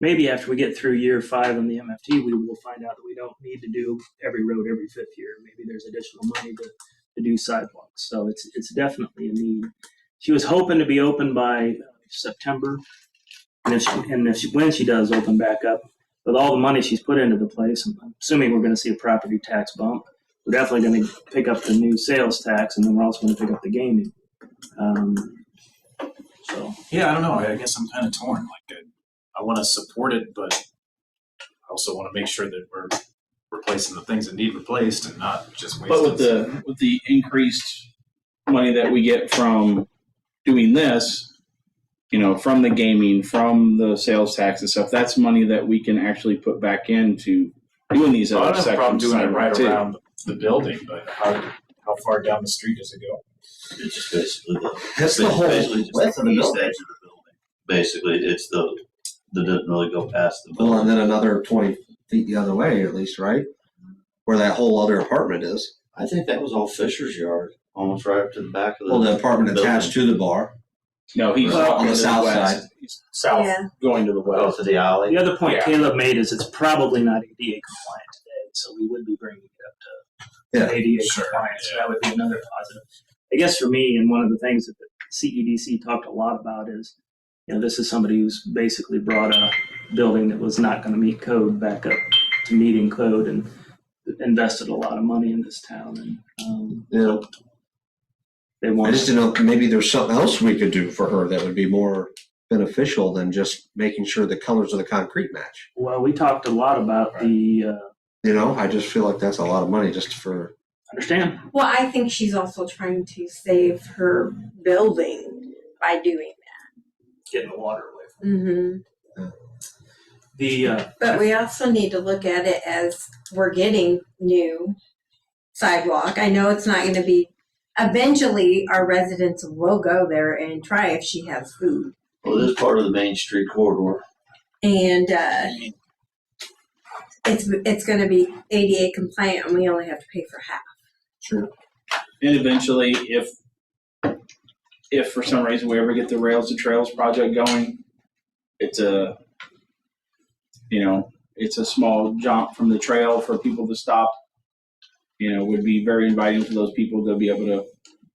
maybe after we get through year 5 in the MFT, we will find out that we don't need to do every road every 5th year. Maybe there's additional money to do sidewalks. So it's definitely a need. She was hoping to be open by September. And when she does open back up, with all the money she's put into the place, I'm assuming we're going to see a property tax bump. We're definitely going to pick up the new sales tax, and then we're also going to pick up the gaming. So Yeah, I don't know. I guess I'm kind of torn. Like, I want to support it, but I also want to make sure that we're replacing the things that need replaced and not just wasting. But with the increased money that we get from doing this, from the gaming, from the sales tax and stuff, that's money that we can actually put back into doing these I other don't have a problem sections. doing it right too. around the building, but how far down the street does it go? It's just basically That's the whole basically just width of the east building. edge of the building. Basically, it's that doesn't really go past the Well, building. and then another 20 feet the other way, at least, right? Where that whole other apartment is. I think that was all Fisher's yard, almost right up to the back of the. Well, the apartment building. attached to the bar. No, he's Well, on on the south west. side. He's south, Yeah. going to the Well, west. to the alley. the other point Yeah. Caleb made is it's probably not ADA compliant today, so we would be bringing it up to Yeah, ADA sure, compliance. So yeah. that would be another positive. I guess for me, and one of the things that the CEDC talked a lot about is, this is somebody who's basically brought a building that was not going to meet code back up to meeting code and invested a lot of money in this town. And Yeah. they I want just didn't know, maybe there's something else we could do for her that would be more beneficial than just making sure the colors of the concrete match. Well, we talked a lot about the I just feel like that's a lot of money just for. understand. Well, I think she's also trying to save her building by doing Getting the water away that. Mm-hmm. the But we also need to look at it as we're getting new sidewalk. I know it's not going to be, eventually our residents will go there and try if she has food. Well, this is part of the Main Street corridor. And it's going to be ADA compliant and we only have to pay for half. Sure. And eventually, if for some reason we ever get the Rails to Trails project going, it's a small jump from the trail for people to stop. Would be very inviting for those people to be able to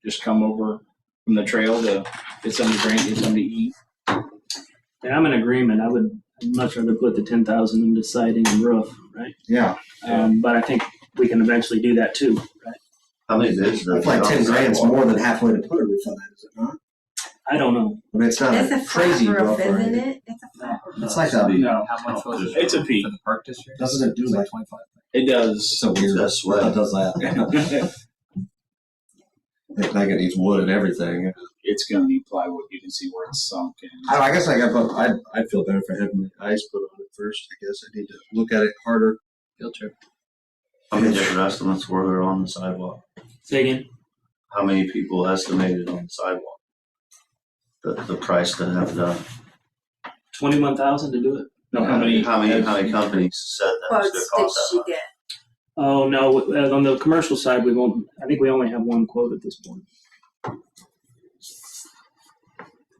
just come over from the trail to get something to drink, get something to eat. Yeah, I'm in agreement. I would much rather put the 10,000 into siding and roof, right? Yeah. But I think we can eventually do that too, right? How many bids? I feel like 10 grand's more than halfway to put a roof on that, is it not? I don't know. I mean, it's not It's a a crazy flat roof, roof or isn't anything. it? It's a flat roof. It's like a, No, How much was it? It's a peak. For the park district? doesn't it do It's like, 25. It does. it's so weird. That's what- It does that. Like it needs wood and everything. It's going to need plywood. You can see where it's sunk. I guess I'd feel better for having my eyes put on it first. I guess I need to look at it harder. Field trip. How many different estimates were there on the sidewalk? Say again. how many people estimated on the sidewalk? The price to have it done? 21,000 to do it. No, how many? How many companies said that it's Quotes gonna did cost she that much? get? Oh, no, on the commercial side, I think we only have one quote at this point.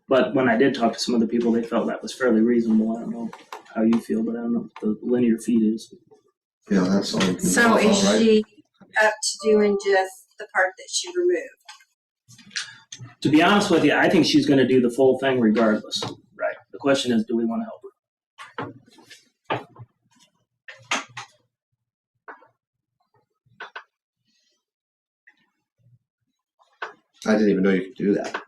But when I did talk to some of the people, they felt that was fairly reasonable. I don't know how you feel, but I don't know what the linear feet is. Yeah, that's all. we can So go is off, right? she up to doing just the part that she removed? To be honest with you, I think she's gonna do the full thing regardless. Right. The question is, do we wanna help her? I didn't even know you could do that.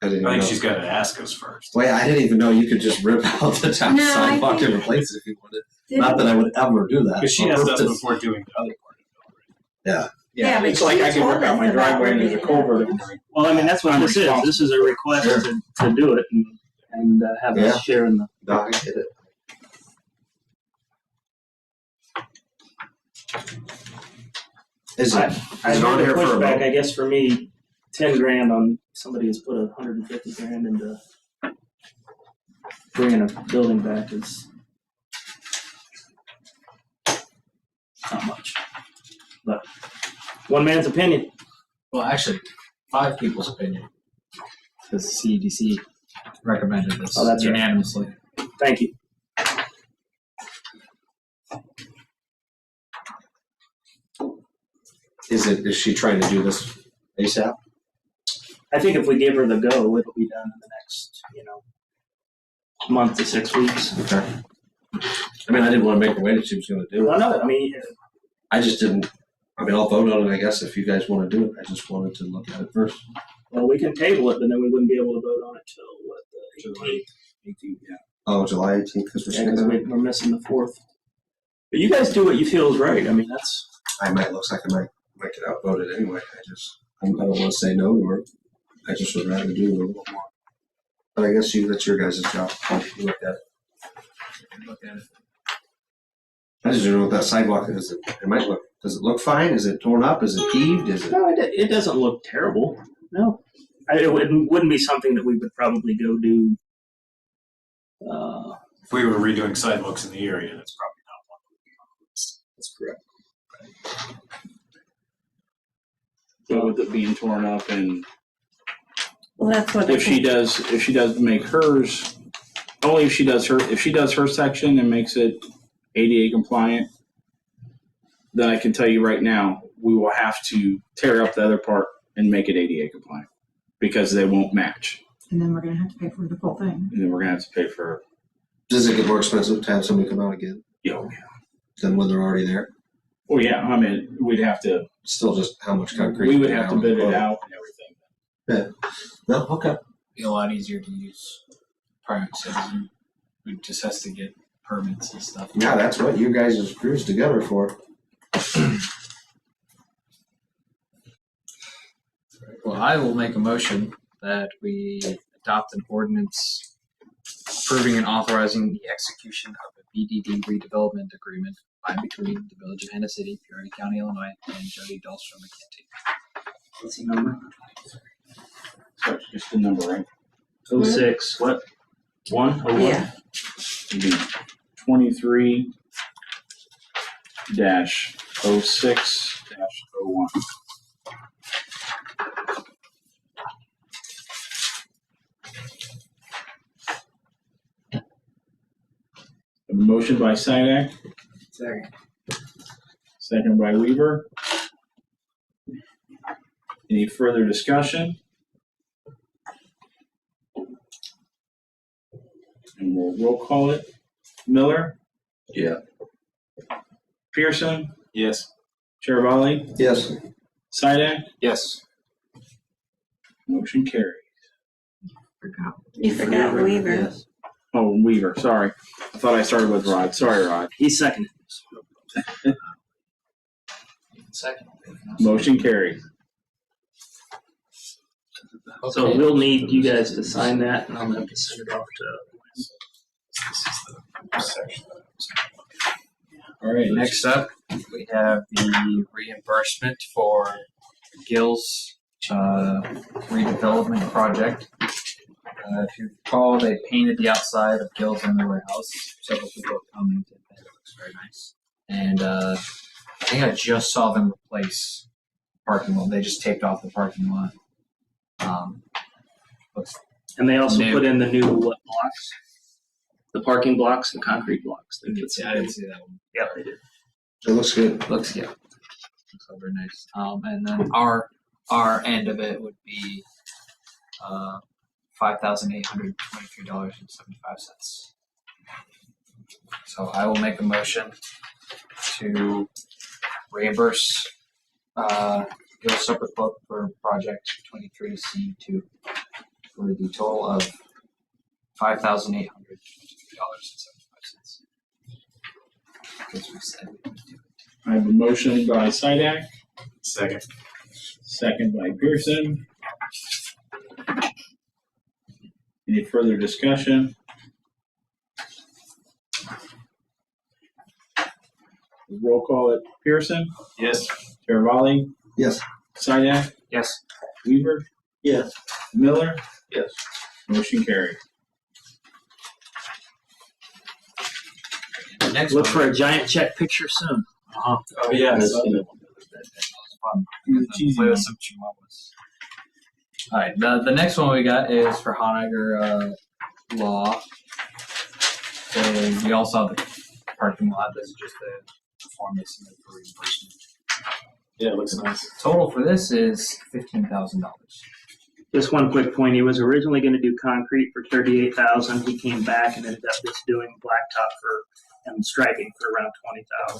I didn't I even think know. she's got to ask us first. Wait, I didn't even know you could just rip out the top No, I sidewalk think- and replace it if you wanted. Did- Not that I would ever do that. Because she on asked us purpose. before doing the other part. Yeah, but It's like she I can told rip out us my about driveway and there's a removing culvert. it. Well, I mean, that's what I'm this is. responsible. This is a request to do it and have Yeah. us share in the. No, I get it. Is it, I is heard it on the here for a pushback, vote? I guess for me, 10 grand on somebody who's put 150 grand into bringing a building back is not much. But one man's opinion. Well, actually, 5 people's opinion. The CDC recommended this Oh, that's right. unanimously. Thank you. Is she trying to do this ASAP? I think if we give her the go, it'll be done in the next, month to 6 weeks. Okay. I mean, I didn't want to make her wait if she was going to do Well, it. no, I mean, I just didn't. I mean, I'll vote on it, I guess, if you guys want to do it. I just wanted to look at it first. well, we can table it, but then we wouldn't be able to vote on it till what, the 18th? Oh, July 18th, because we're Yeah, because skipping it. we're missing the 4th. But you guys do what you feel is right. I mean, that's. Looks like I might get outvoted anyway. I don't want to say no to her. I just would rather do a little more. But I guess that's your guys' job. You look at it. Look at it. I just don't know what that sidewalk is. Does it look fine? Is it torn up? Is it heaved? Is it? No, it doesn't look terrible. No. It wouldn't be something that we would probably go do. If we were redoing sidewalks in the area, that's probably not one that would be on the list. That's correct. But with it being torn up and Well, that's what. if she does make hers, only if she does her section and makes it ADA compliant, then I can tell you right now, we will have to tear up the other part and make it ADA compliant because they won't match. And then we're gonna have to pay for the full thing. And then we're gonna have to pay for, Does it get more expensive to have somebody come out again yeah. than when they're already there? Oh yeah, I mean, we'd have to, Still, just how much concrete? we would have to bid it out and everything. No, okay. Be a lot easier to use private citizen who just has to get permits and stuff. Yeah, that's what you guys' crews together for. Well, I will make a motion that we adopt an ordinance approving and authorizing the execution of a BDD redevelopment agreement by between the Village of Hannah City, Peoria County, Illinois, and Jody Dahlstrom McKenty. What's the number? So it's just the number, right? 06, what? 1? 01? Yeah. It'd be 23 dash 06 dash 01. A motion by Sidak, second by Weaver. Any further discussion? And we'll roll call it. Miller, Yeah. Pearson, Yes. Cherivalli, Yes. Sidak, Yes. motion carries. You forgot Weaver. Yes. Oh, Weaver, sorry. I thought I started with Rod. Sorry, Rod. He's second. Second. Motion carries. So Okay. we'll need you guys to sign that, and I'm gonna have to send it off to. All right, next up, we have the reimbursement for Gill's redevelopment project. If you recall, they painted the outside of Gill's Underwear House. Several people have commented that it looks very nice. And I think I just saw them replace the parking lot. They just taped off the parking lot. Looks And they also New. put in the new blocks, the parking blocks, the concrete blocks. They put some I didn't see that one. Yeah, they did. It looks good. Looks all very nice. And then our end of it would be $5,823.75. So I will make a motion to reimburse Gil Supper Club for project 23C2 for the total of $5,823.75. Because we said we would do it. I have a motion by Sidak, Second. second by Pearson. Any further discussion? Roll call at Pearson, Yes. Terravali, Yes. Sidak, Yes. Weaver, Yes. Miller, Yes. motion carried. The next Look one. for a giant check picture soon. Oh yeah. Fun. Cheesy Play with one. some chihuahuas. All right, the next one we got is for Honegger Law. And we also have the parking lot. This is just the form they submitted for reimbursement. Yeah, it looks nice. Total for this is $15,000. Just one quick point. He was originally going to do concrete for $38,000. He came back and ended up just doing blacktop and striping for around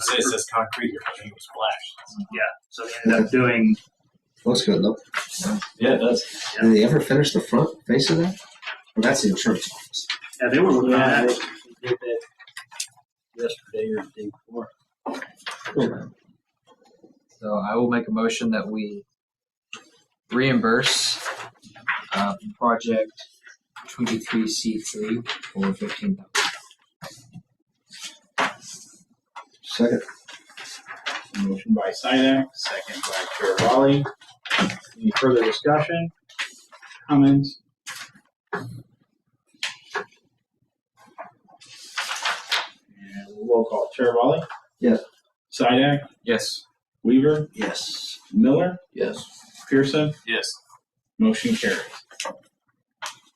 Say it $20,000. says concrete, you're thinking it was flash. Yeah, so he ended up doing. Looks good though. Yeah, it does. Did they ever finish the front face of that? Well, that's the insurance office. Yeah, they were looking at it. They did that yesterday or the day before. So I will make a motion that we reimburse project 23C3 for $15,000. Second. Motion by Sidak, second by Terravali. Any further discussion? Comments? And we'll roll call. Terravali? Yes. Sidak? Yes. Weaver? Yes. Miller? Yes. Pearson? Yes. Motion carries.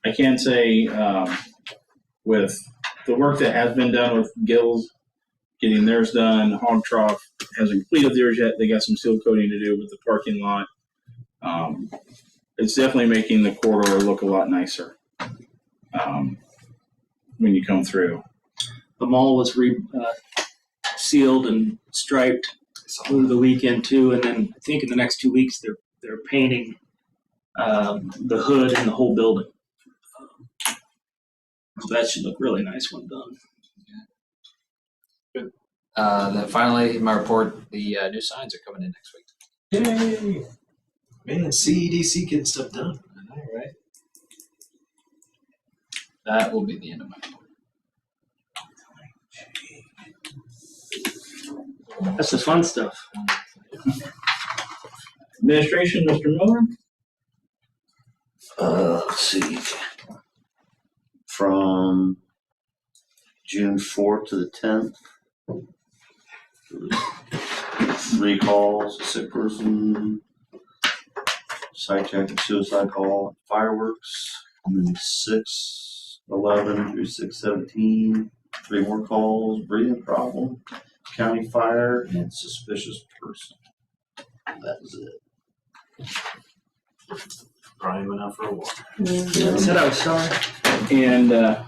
I can say, with the work that has been done with Gills, getting theirs done, Hog Trough hasn't completed theirs yet. They got some seal coating to do with the parking lot. It's definitely making the corridor look a lot nicer when you come through. The mall was sealed and striped over the weekend too, and then I think in the next 2 weeks they're painting the hood and the whole building. So that should look really nice when done. Then finally, in my report, the new signs are coming in next week. Yay! Man, CEDC getting stuff done. I know, right? That will be the end of my report. That's the fun stuff. Administration, Mr. Miller? Let's see. From June 4th to the 10th. 3 calls, a sick person, sidetrack and suicide call, fireworks, and then 6/11 through 6/17, 3 more calls, breathing problem, county fire, and suspicious person. That is it. Brian went out for a walk. I said I was sorry. And I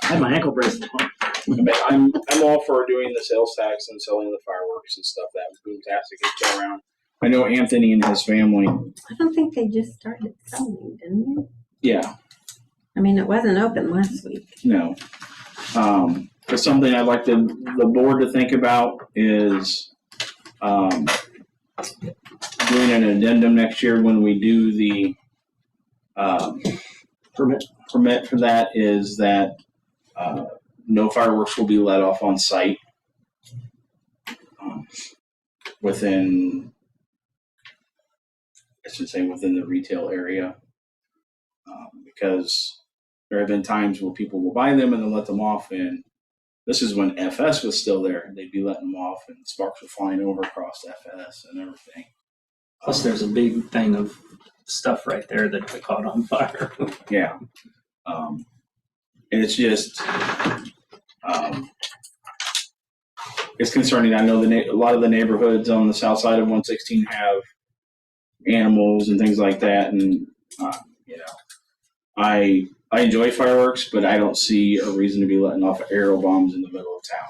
had my ankle bracelet on. I'm all for doing the sales tax and selling the fireworks and stuff. That was fantastic. It's been around. I know Anthony and his family. I don't think they just started selling, didn't they? Yeah, I mean, it wasn't open last week. no. But something I'd like the board to think about is doing an addendum next year when we do the permit for that is that no fireworks will be let off on site within I should say, within the retail area. Because there have been times where people will buy them and then let them off, and this is when FS was still there. They'd be letting them off, and sparks were flying over across FS and everything. Plus, there's a big thing of stuff right there that caught on fire. Yeah. And it's just, it's concerning. I know a lot of the neighborhoods on the south side of 116 have animals and things like that. And, you know, I enjoy fireworks, but I don't see a reason to be letting off aero bombs in the middle of town,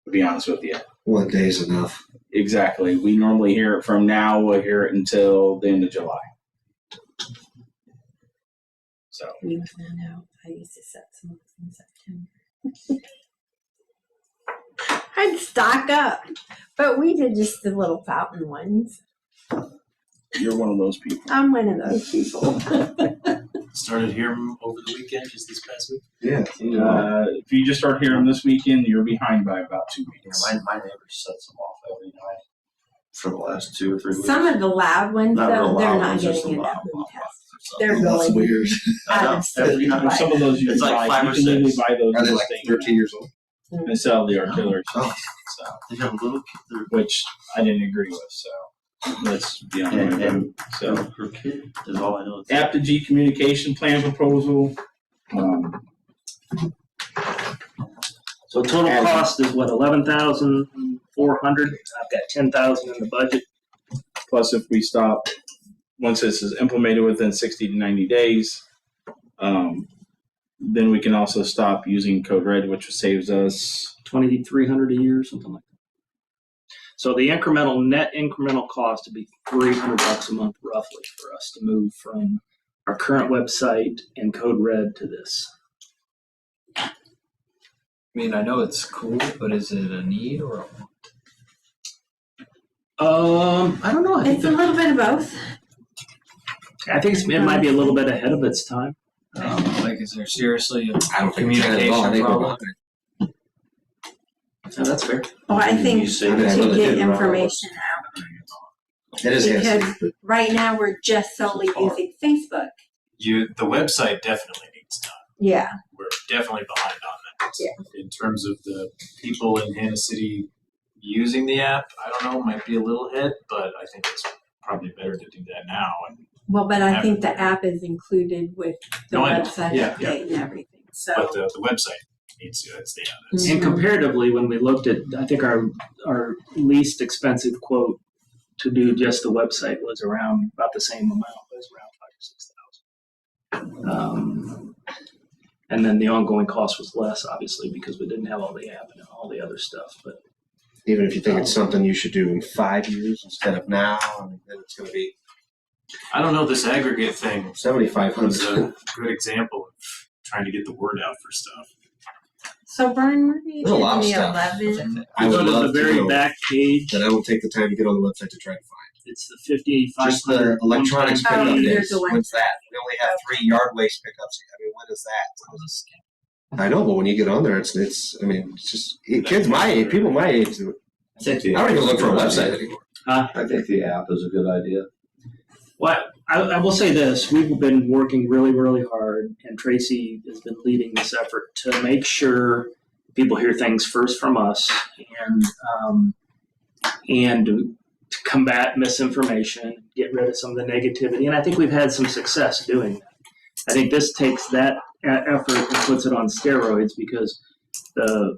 to be honest with you. One day's enough. Exactly. We normally hear it from now, we'll hear it until the end of July. So. You found out I used to set some in September. I'd stock up, but we did just the little fountain ones. You're one of those people. I'm one of those people. Started here over the weekend, just this past week. Yeah. If you just start hearing them this weekend, you're behind by about 2 weeks. My neighbor sets them off every night for the last 2 or 3 weeks. Some of the loud ones, Not though, real they're loud not ones, just getting some in that loud room bombs test. or They're something. That's going weird. out I of know. state. Every Some of those you It's can like buy. 5 You or can literally 6. buy those Are they in like state 13 years old? and sell the artillery, Oh. so, They have a little kid. which I didn't agree with. So let's be on And, the and So her kid is all I know. Apogee communication plan proposal. So total cost is what, 11,400? I've got 10,000 in the budget. Plus, if we stop, once this is implemented within 60 to 90 days, then we can also stop using Code Red, which saves us 2,300 a year, something like that. So the net incremental cost would be $300 a month roughly for us to move from our current website and Code Red to this. I mean, I know it's cool, but is it a need or a want? I don't know. It's a little bit of both. I think it might be a little bit ahead of its time. Like, is there seriously a I don't think it's at all. I communication think problem? Yeah, that's fair. Well, I think You say to that's that- get information out. It is Because handsome. right now we're just solely using Facebook. The website definitely needs done. Yeah. We're definitely behind on that. Yeah. In terms of the people in Hannah City using the app, I don't know, might be a little ahead, but I think it's probably better to do that now. And Well, but I think the app is included with the No, I know. website Yeah, update and everything. So but the website needs to stay on it. And comparatively, when we looked at, I think our least expensive quote to do just the website was around about the same amount, it was around 5,000 or 6,000. And then the ongoing cost was less, obviously, because we didn't have all the app and all the other stuff. But Even if you think it's something you should do in 5 years instead of now, I mean, then it's going to be I don't know, this aggregate thing was 7,500. a good example of trying to get the word out for stuff. So Brian, where do you There's a get lot of the stuff. 11? I would go to love the very to know back page. that I will take the time to get on the website to try to find. It's the 5,500. Just the electronics Oh, pickup there's days. the one. When's that? We only have 3 yard waste pickups. I mean, when is that? I know, but when you get on there, it's I mean, it's just kids my age, people my age. I don't even look for a website anymore. I think the app is a good idea. Well, I will say this. We've been working really, really hard, and Tracy has been leading this effort to make sure people hear things first from us and to combat misinformation, get rid of some of the negativity. And I think we've had some success doing that. I think this takes that effort and puts it on steroids because the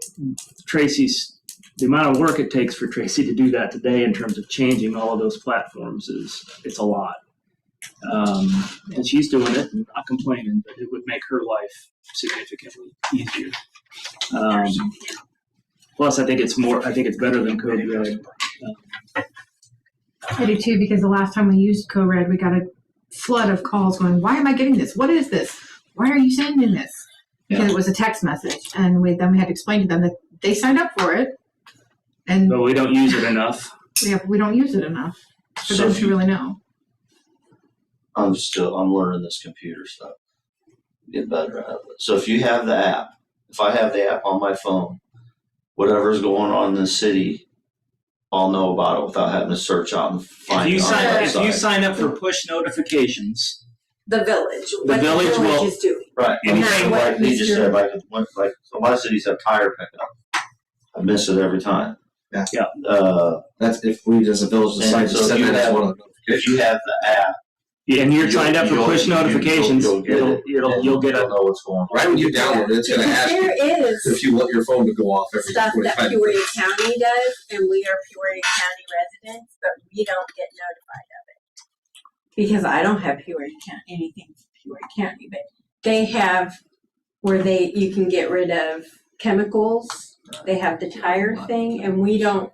amount of work it takes for Tracy to do that today in terms of changing all of those platforms it's a lot. And she's doing it and not complaining, but it would make her life significantly easier. Plus, I think it's better than Code Red. I do too, because the last time we used Code Red, we got a flood of calls going, why am I getting this? What is this? Why are you sending this? Because it was a text message. And then we had to explain to them that they signed up for it. And But we don't use it enough. we don't use it enough for So those who really know. I'm learning this computer stuff. Get better at it. So if you have the app, if I have the app on my phone, whatever's going on in the city, all know about it without having to search out and find If it on the if you website. sign up for push notifications, The village, what the village village will- is doing. Right. Anything Like he just said, Mr. so my cities have tire pickup. I miss it every time. Yeah. Uh, That's if we as a village decide And to so send you that as have- one of the if you have the app, and you're signed up for push notifications, you'll get it. you'll get You'll a. know what's going on. Right when you download it, it's going to Because ask you there is if you want your phone to go off every stuff that 45 Peoria minutes. County does, and we are Peoria County residents, but we don't get notified of it. Because I don't have Peoria County, anything from Peoria County, but they have where you can get rid of chemicals. They have the tire thing, and we don't,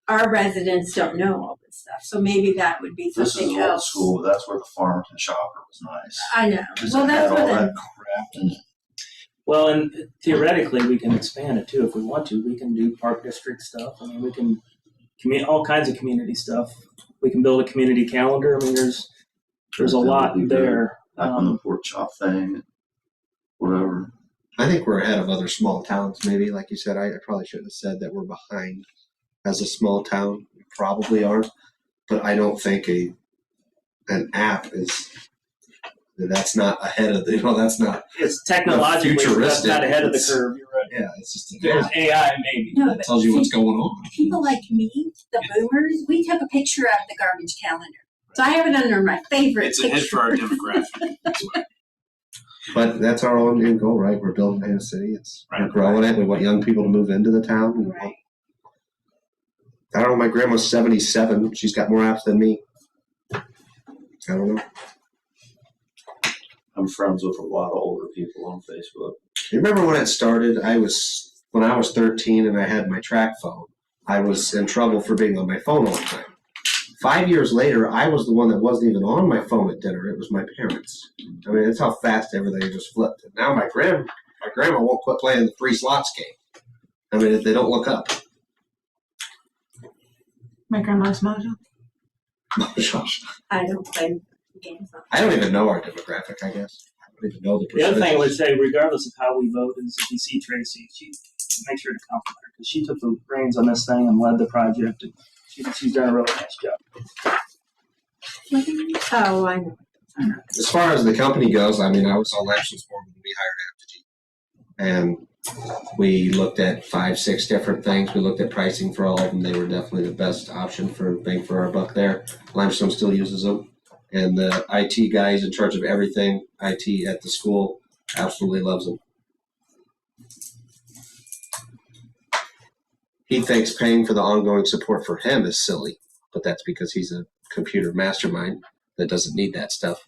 our residents don't know all this stuff. So maybe that would be This is something old else. school. That's where the Farmington Shopper was nice. I know. Just Well, had that's all what that crap in it. Well, and theoretically, we can expand it too if we want to. We can do park district stuff. I mean, we can all kinds of community stuff. We can build a community calendar. I mean, there's a lot there. Back on the pork chop thing, whatever. I think we're ahead of other small towns, maybe. Like you said, I probably shouldn't have said that we're behind as a small town. We probably are. But I don't think an app that's not ahead of that's not. It's technologically that's futuristic. not ahead of the It's- curve. You're right. Yeah, it's just an There's app AI maybe. No, that but tells you see, what's going on. people like me, the boomers, we took a picture of the garbage calendar. So I have it under my favorite It's picture. ahead for our demographic. That's why. But that's our own end goal, right? We're building Hannah City. We're growing it. We want young people to move into the town. We want- Right. I don't know. My grandma's 77. She's got more apps than me. I don't know. I'm friends with a lot of older people on Facebook. You remember when it started? When I was 13 and I had my track phone. I was in trouble for being on my phone all the time. 5 years later, I was the one that wasn't even on my phone at dinner. It was my parents. I mean, that's how fast everything just flipped. And now my grandma won't quit playing the free slots game. I mean, if they don't look up. My grandma's mojo. I don't play games on. I don't even know our demographic, I guess. I don't even know the The other thing I would percentages. say, regardless of how we vote, is if you see Tracy, make sure to compliment her because she took the reins on this thing and led the project. And she's done a really nice job. Oh, I know. As far as the company goes, I mean, I was on elections for when we hired Apogee. And we looked at 5-6 different things. We looked at pricing for all of them. They were definitely the best option for bang for our buck there. Limestone still uses them. And the IT guy is in charge of everything IT at the school. Absolutely loves them. He thinks paying for the ongoing support for him is silly, but that's because he's a computer mastermind that doesn't need that stuff.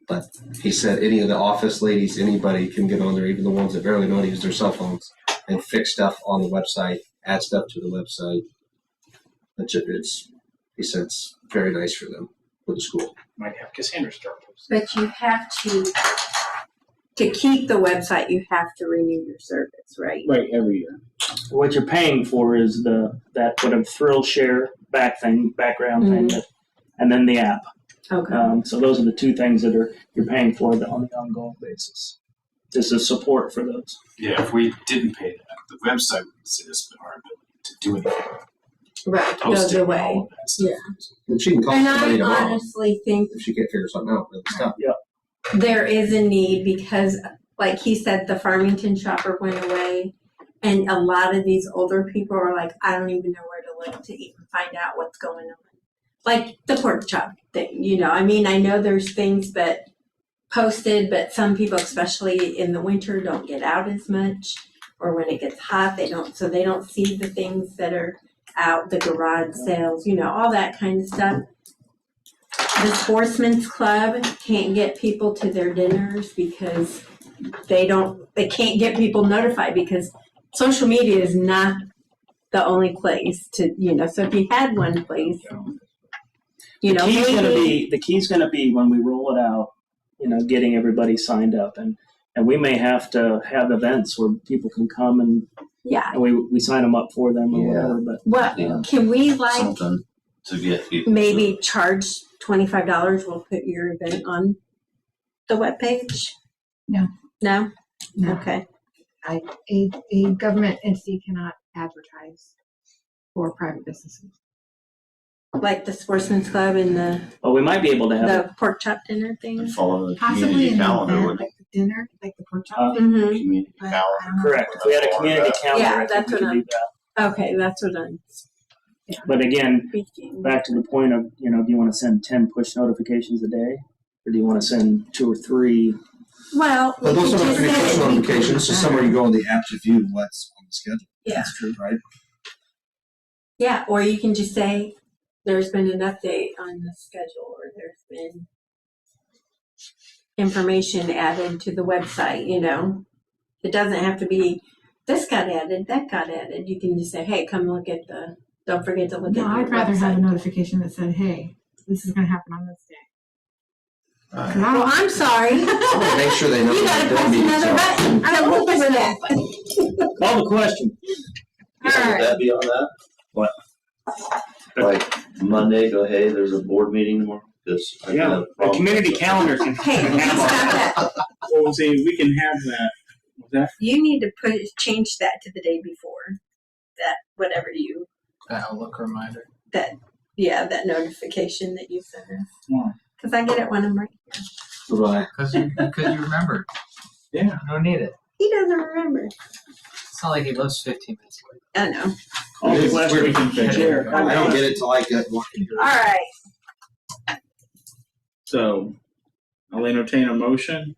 But he said any of the office ladies, anybody can get on there, even the ones that barely know how to use their cell phones, and fix stuff on the website, add stuff to the website. He said it's very nice for them, for the school. Might have Cassandra start posting. But you have to keep the website, you have to renew your service, right? Right, every year. What you're paying for is that Thrill Share background thing, and then the app. Okay. So those are the two things that you're paying for on the ongoing basis. This is support for those. Yeah, if we didn't pay that, the website would exist, but our ability to do anything, Right, post goes it, and away. all of that stuff. And she can call And somebody I tomorrow honestly think if she can't figure something out with the stuff. there is a need because, like he said, the Farmington shopper went away. And a lot of these older people are like, I don't even know where to look to even find out what's going on. Like the pork chop thing, I mean, I know there's things that posted, but some people, especially in the winter, don't get out as much. Or when it gets hot, they don't see the things that are out, the garage sales, all that kind of stuff. The Sportsman's Club can't get people to their dinners because they can't get people notified because social media is not the only place to, so if you had one place, The key's gonna be when we roll it out, getting everybody signed up and we may have to have events where people can come and we sign them up for them or whatever, but what, can we Something to get people. maybe charge $25? We'll put your event on the webpage? No. No? No. Okay. A government entity cannot advertise for private businesses. Like the Sportsman's Club and Well, we might be able to have it. the pork chop dinner thing. And follow the Possibly community an calendar event, with like the dinner, like the pork chop. Mm-hmm. community But, calendar. Correct. If we had a community calendar, Yeah, I think that's we could what do that. Okay, that's what I'm But again, speaking. back to the point of, do you want to send 10 push notifications a day? Or do you want to send 2 or 3? Well, But those we are could going to be just push say- notifications, so somewhere you go in the app to view what's on the schedule. Yeah. That's true, right? Yeah, or you can just say, there's been an update on the schedule, or there's been information added to the website, It doesn't have to be, this got added, that got added. You can just say, hey, come look at don't forget to look No, at your I'd rather have a website. notification that said, hey, this is going to happen on this day. 'Cause I Well, don't- I'm sorry. I want to make sure they know You when gotta their press meetings another are. button to look for that. Call the question. All right. Would that be on that? What? Like Monday, go, hey, there's a board meeting tomorrow. This, I Yeah, got a the problem. community calendar can Hey, you have stop all that. Well, see, we can have that. What's that? You need to change that to the day before. That whatever you Outlook reminder. that notification that you sent us. Why? Because I get it when I'm right. Right. Because you remember. Yeah. You don't need it. He doesn't remember. It's not like he lives 15 minutes away. I know. Call the We're- question. we can fix it. I don't get it till I get one. All right. So, I'll entertain a motion.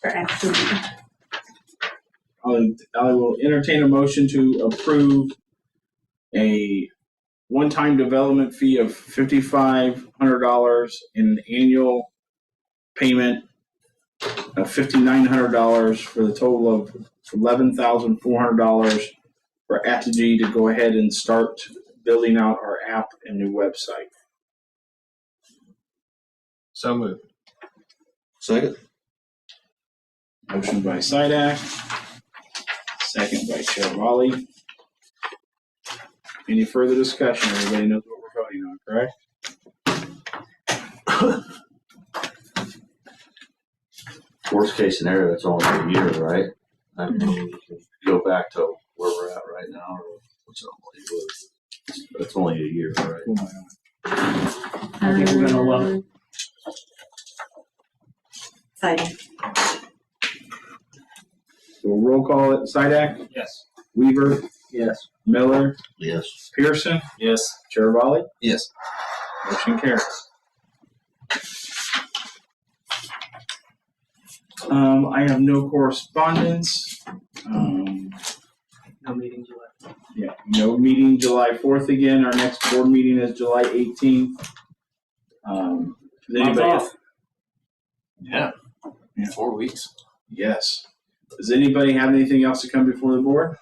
For action. I will entertain a motion to approve a one-time development fee of $5,500 and an annual payment of $5,900 for the total of $11,400 for Apogee to go ahead and start building out our app and new website. So moved. Second. Motion by Sidak, second by Chair Raleigh. Any further discussion? Everybody knows what we're voting on, correct? Worst case scenario, it's only a year, right? I mean, we can go back to where we're at right now, or what's it only, but it's only a year, right? I think we're gonna love it. Exciting. So we'll roll call it. Sidak, Yes. Weaver, Yes. Miller, Yes. Pearson, Yes. Chair Raleigh. Yes. Motion carries. I have no correspondence. No meeting July. Yeah, no meeting July 4th again. Our next board meeting is July 18th. Does Month anybody? off. Yeah. 4 weeks. Yes. Does anybody have anything else to come before the board?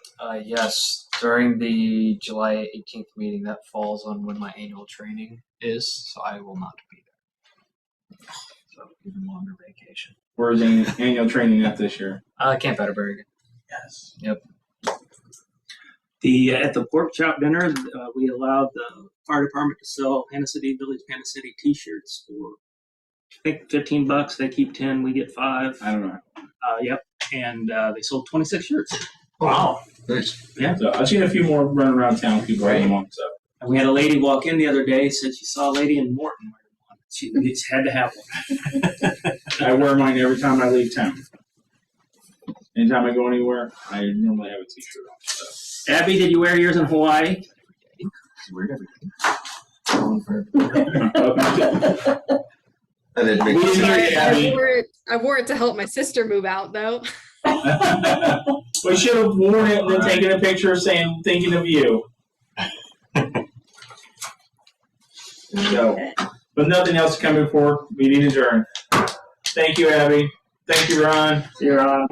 Yes. During the July 18th meeting, that falls on when my annual training is, so I will not be there. So even longer vacation. Where's the annual training at this year? Camp Atterbury. Yes. Yep. At the pork chop dinner, we allowed the fire department to sell Hannah City Village Hannah City T-shirts for I think $15. They keep 10, we get 5. I don't know. Yep, and they sold 26 shirts. Wow. Nice. Yeah. So I've seen a few more run around town. People have them on. So And we had a lady walk in the other day, said she saw a lady in Morton. She had to have one. I wear mine every time I leave town. Anytime I go anywhere, I normally have a T-shirt on. So. Abby, did you wear yours in Hawaii? Weird everything. I didn't make We didn't hear you, Abby. I wore it to help my sister move out, though. We should have worn it and then taken a picture saying, thinking of you. So, Okay. but nothing else coming before meeting adjourned. Thank you, Abby. Thank you, Ron. You're on.